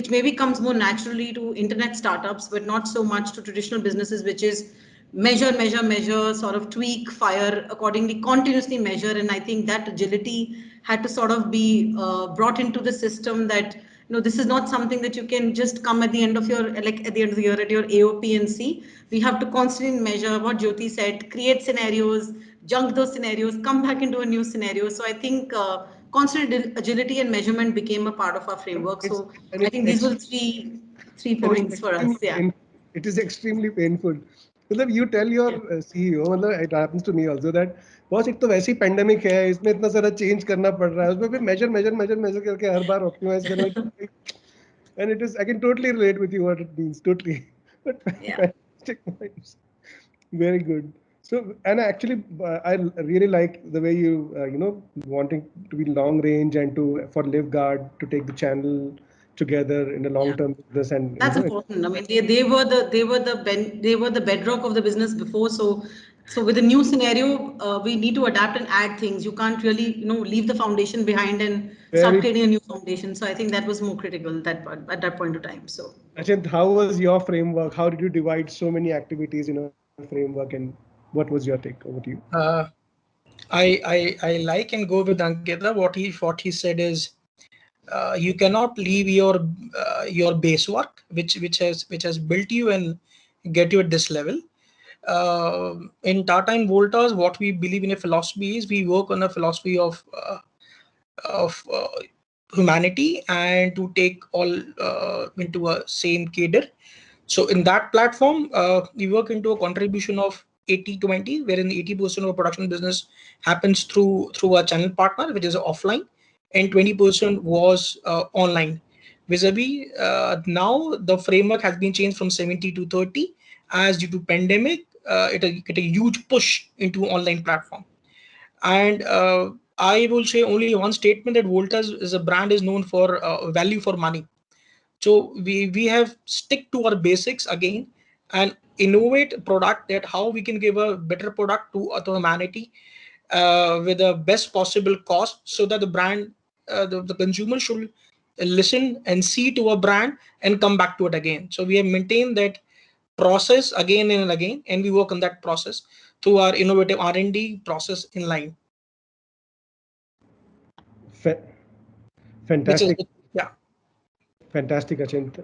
S5: maybe comes more naturally to internet startups, but not so much to traditional businesses, which is measure, sort of tweak, fire accordingly, continuously measure. And I think that agility had to sort of be brought into the system, that this is not something that you can just come at the end of the year at your AOP and see. We have to constantly measure what Jyoti said, create scenarios, junk those scenarios, come back into a new scenario. So I think constant agility and measurement became a part of our framework. So I think these were three points for us. Yeah.
S3: It is extremely painful. You tell your CEO, it happens to me also, that boss एक तो वैसी pandemic है, इसमें इतना सारा change करना पड़ रहा है, उसमें फिर मेजर करके हर बार ऑप्टिमाइज करना. And it is, I can totally relate with you what it means, totally. But fantastic points. Very good. So, and actually, I really like the way you, wanting to be long range and for LiveGuard to take the channel together in a long-term business. And
S5: that's important. I mean, they were the bedrock of the business before. So with the new scenario, we need to adapt and add things. You can't really, leave the foundation behind and start creating a new foundation. So I think that was more critical at that point of time. So,
S3: Ajit, how was your framework? How did you divide so many activities in a framework, and what was your take? Over to you.
S7: I like and go with Ankita. What he said is, you cannot leave your base work, which has built you and get you at this level. In Tata and Voltas, what we believe in a philosophy is, we work on a philosophy of humanity and to take all into a same cadre. So in that platform, we work into a contribution of 80-20, wherein 80% of production business happens through a channel partner, which is offline, and 20% was online. Vis-a-vis, now the framework has been changed from 70 to 30, as due to pandemic, it get a huge push into online platform. And I will say only one statement, that Voltas as a brand is known for value for money. So we have stick to our basics again and innovate product, that how we can give a better product to humanity with the best possible cost, so that the brand, the consumer should listen and see to a brand and come back to it again. So we have maintained that process again and again, and we work on that process through our innovative R&D process in line.
S3: Fantastic.
S7: Yeah.
S3: Fantastic, Achint.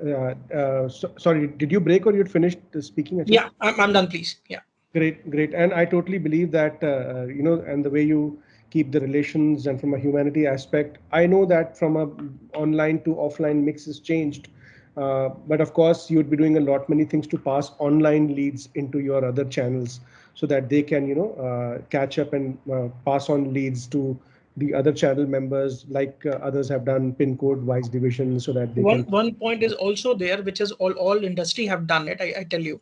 S3: Sorry, did you break or you'd finished speaking, Achint?
S7: Yeah, I'm done, please. Yeah.
S3: Great, great. And I totally believe that, and the way you keep the relations and from a humanity aspect, I know that from a online to offline mix has changed. But of course, you would be doing a lot, many things to pass online leads into your other channels so that they can, catch up and pass on leads to the other channel members, like others have done, pin code wise division, so that they
S7: one point is also there, which is all industry have done it. I tell you,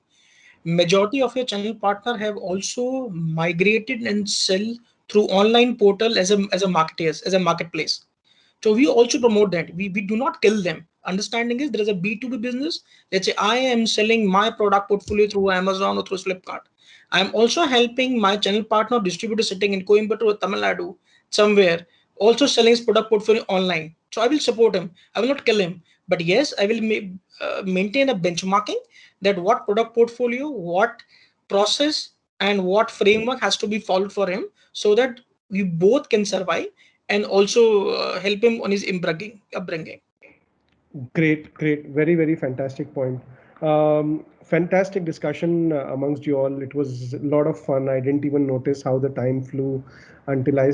S7: majority of your channel partner have also migrated and sell through online portal as a marketplace. So we also promote that. We do not kill them. Understanding is there is a B2B business. Let's say I am selling my product portfolio through Amazon or through Flipkart. I'm also helping my channel partner distributor sitting in Coimbatore or Tamil Nadu somewhere, also selling his product portfolio online. So I will support him. I will not kill him. But yes, I will maintain a benchmarking, that what product portfolio, what process, and what framework has to be followed for him, so that we both can survive and also help him on his upbringing.
S3: Great, great. Very, very fantastic point. Fantastic discussion amongst you all. It was a lot of fun. I didn't even notice how the time flew until I,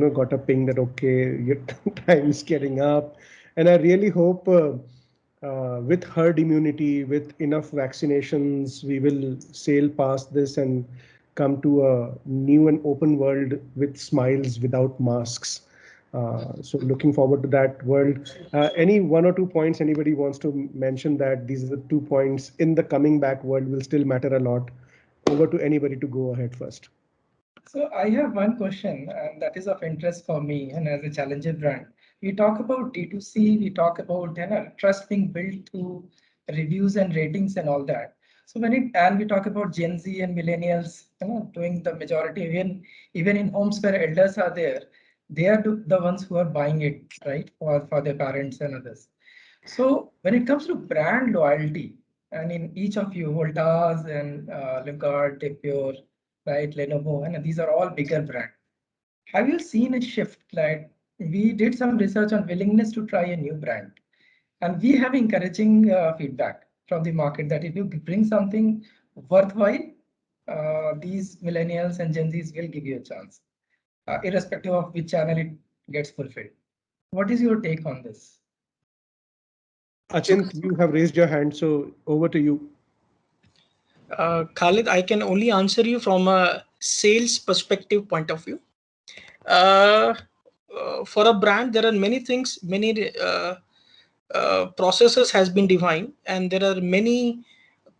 S3: got a ping that, okay, your time is getting up. And I really hope with herd immunity, with enough vaccinations, we will sail past this and come to a new and open world with smiles without masks. So looking forward to that world. Any one or 2 points anybody wants to mention, that these are the 2 points in the coming back world will still matter a lot? Over to anybody to go ahead first.
S6: So I have one question, and that is of interest for me and as a challenger brand. We talk about D2C, we talk about trust being built through reviews and ratings and all that. So we talk about Gen Z and millennials, doing the majority, even in homes where elders are there, they are the ones who are buying it, right, for their parents and others. So when it comes to brand loyalty, and in each of you, Voltas and Lingard, Tepure, right, Lenovo, and these are all bigger brands. Have you seen a shift? Like, we did some research on willingness to try a new brand, and we have encouraging feedback from the market that if you bring something worthwhile, these millennials and Gen Zs will give you a chance, irrespective of which channel it gets fulfilled. What is your take on this?
S3: Achint, you have raised your hand, so over to you.
S7: Khalid, I can only answer you from a sales perspective point of view. For a brand, there are many things, many processes has been defined, and there are many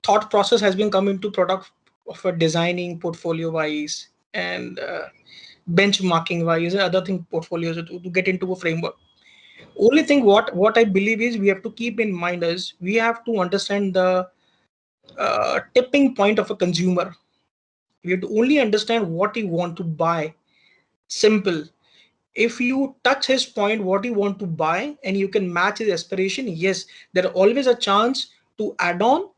S7: thought process has been come into product of a designing portfolio wise and benchmarking wise and other thing portfolios to get into a framework. Only thing what I believe is we have to keep in mind is we have to understand the tipping point of a consumer. We have to only understand what he want to buy. Simple. If you touch his point, what you want to buy, and you can match his aspiration, yes, there are always a chance to add on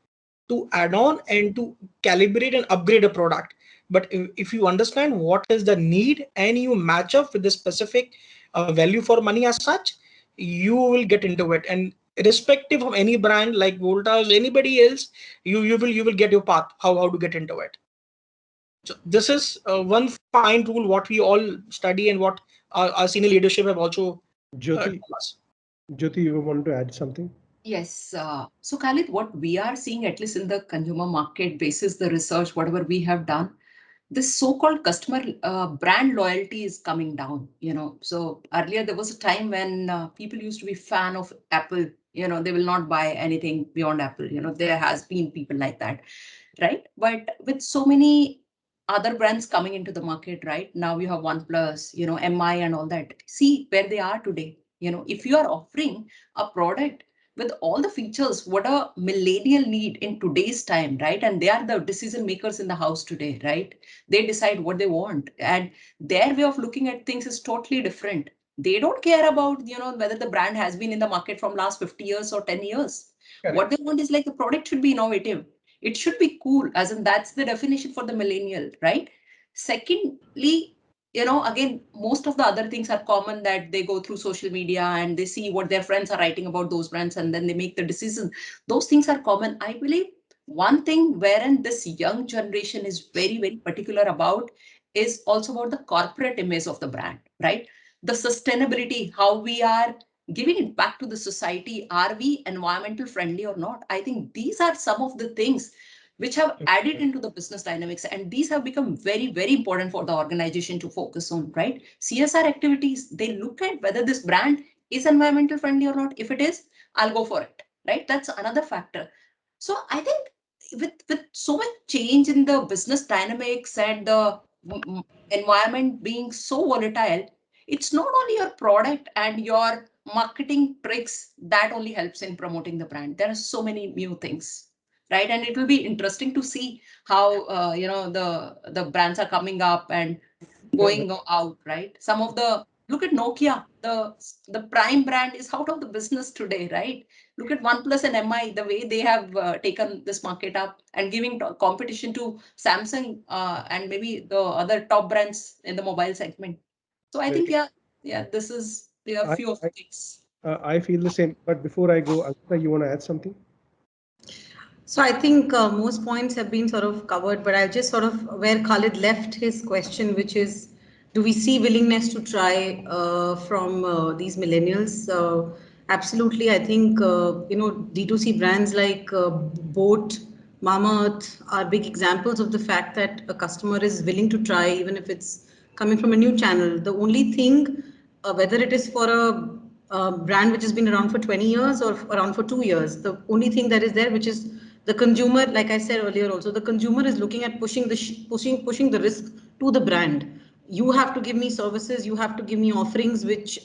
S7: and to calibrate and upgrade a product. But if you understand what is the need and you match up with the specific value for money as such, you will get into it. And irrespective of any brand like Voltas, anybody else, you will get your path how to get into it. So this is one fine rule what we all study and what our senior leadership have also
S3: Jyoti, Jyoti, you want to add something?
S2: Yes. So Khalid, what we are seeing, at least in the consumer market basis, the research, whatever we have done, this so-called customer brand loyalty is coming down, So earlier there was a time when people used to be fan of Apple, they will not buy anything beyond Apple, there has been people like that, right? But with so many other brands coming into the market, right? Now you have OnePlus, MI and all that. See where they are today. If you are offering a product with all the features what a millennial need in today's time, right? And they are the decision makers in the house today, right? They decide what they want, and their way of looking at things is totally different. They don't care about, whether the brand has been in the market from last 50 years or 10 years.
S6: Correct.
S2: What they want is like the product should be innovative. It should be cool, as in that's the definition for the millennial, right? Secondly, again, most of the other things are common, that they go through social media and they see what their friends are writing about those brands and then they make the decision. Those things are common. I believe one thing wherein this young generation is very, very particular about is also about the corporate image of the brand, right? The sustainability, how we are giving it back to the society. Are we environmental friendly or not? I think these are some of the things which have added into the business dynamics, and these have become very, very important for the organization to focus on, right? CSR activities, they look at whether this brand is environmental friendly or not. If it is, I'll go for it, right? That's another factor. So I think with so much change in the business dynamics and the environment being so volatile, it's not only your product and your marketing tricks that only helps in promoting the brand. There are so many new things, right? And it will be interesting to see how the brands are coming up and going out, right? Some of the, look at Nokia, the prime brand is out of the business today, right? Look at OnePlus and MI, the way they have taken this market up and giving competition to Samsung and maybe the other top brands in the mobile segment. So I think, this is, there are a few of the things.
S3: I feel the same. But before I go, Ankita, you want to add something?
S5: So I think most points have been sort of covered, but I'll just sort of where Khalid left his question, which is, do we see willingness to try from these millennials? Absolutely. I think, D2C brands like Boat, Mamaearth are big examples of the fact that a customer is willing to try, even if it's coming from a new channel. The only thing, whether it is for a brand which has been around for 20 years or around for 2 years, the only thing that is there, which is the consumer, like I said earlier also, the consumer is looking at pushing the risk to the brand. You have to give me services, you have to give me offerings which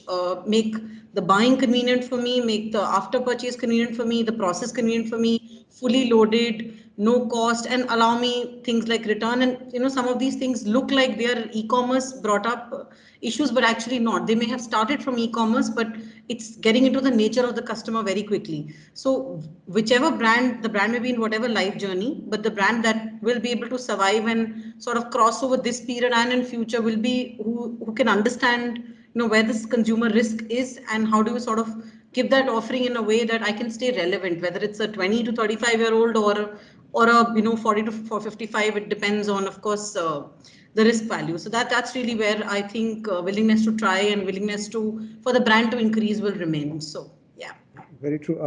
S5: make the buying convenient for me, make the after purchase convenient for me, the process convenient for me, fully loaded, no cost, and allow me things like return. And some of these things look like they are e-commerce brought up issues, but actually not. They may have started from e-commerce, but it's getting into the nature of the customer very quickly. So whichever brand, the brand may be in whatever life journey, but the brand that will be able to survive and sort of cross over this period and in future will be who can understand where this consumer risk is and how do you sort of give that offering in a way that I can stay relevant, whether it's a 20 to 35-year-old or a 40 to 55. It depends on, of course, the risk value. So that's really where I think willingness to try and willingness for the brand to increase will remain. So yeah.
S3: Very true.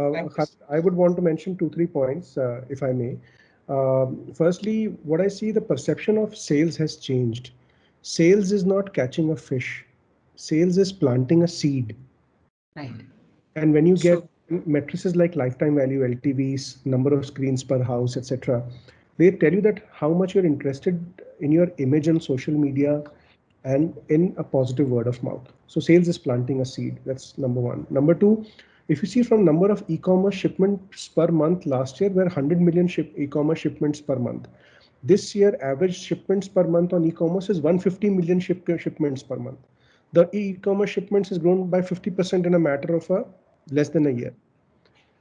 S3: I would want to mention 2-3 points, if I may. Firstly, what I see, the perception of sales has changed. Sales is not catching a fish. Sales is planting a seed.
S2: Right.
S3: And when you get matrices like lifetime value, LTVs, number of screens per house, etc., they tell you that how much you're interested in your image on social media and in a positive word of mouth. So sales is planting a seed. That's number one. Number two, if you see from number of e-commerce shipments per month, last year were 100 million e-commerce shipments per month. This year, average shipments per month on e-commerce is 150 million shipments per month. The e-commerce shipments has grown by 50% in a matter of less than a year.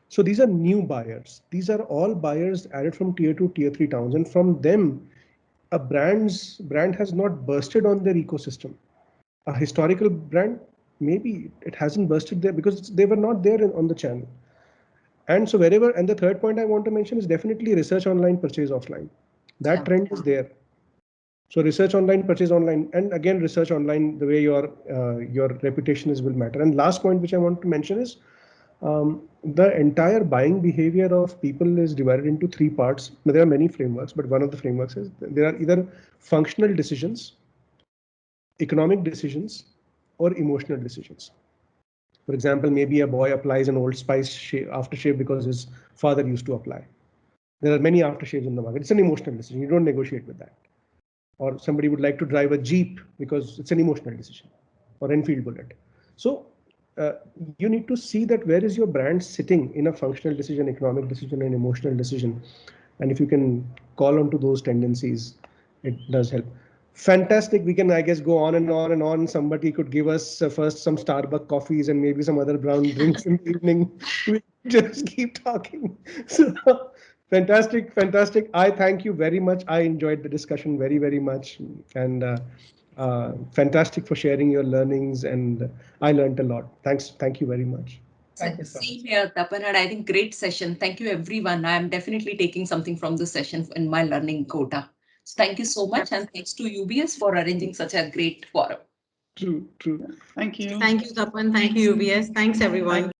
S3: So these are new buyers. These are all buyers added from tier 2, tier 3 towns. And from them, a brand has not bursted on their ecosystem. A historical brand, maybe it hasn't bursted there because they were not there on the channel. And so wherever, and the third point I want to mention is definitely research online, purchase offline. That trend is there. So research online, purchase online, and again, research online, the way your reputation will matter. And last point, which I want to mention is The entire buying behavior of people is divided into three parts. There are many frameworks, but one of the frameworks is there are either functional decisions, economic decisions, or emotional decisions. For example, maybe a boy applies an Old Spice aftershave because his father used to apply. There are many aftershaves in the market. It's an emotional decision. You don't negotiate with that. Or somebody would like to drive a Jeep because it's an emotional decision, or Enfield Bullet. So you need to see that where is your brand sitting in a functional decision, economic decision, and emotional decision. And if you can call on to those tendencies, it does help. Fantastic. We can, I guess, go on and on and on. Somebody could give us first some Starbucks coffees and maybe some other brown drinks in the evening. We just keep talking. So fantastic, fantastic. I thank you very much. I enjoyed the discussion very, very much. And fantastic for sharing your learnings. And I learned a lot. Thanks. Thank you very much.
S6: Thank you so
S2: Same
S6: much.
S2: here, Tapan, and I think great session. Thank you, everyone. I am definitely taking something from this session in my learning quota. So thank you so much, and thanks to UBS for arranging such a great forum.
S3: True, true.
S1: Thank you.
S5: Thank you, Tapan. Thank you, UBS. Thanks, everyone.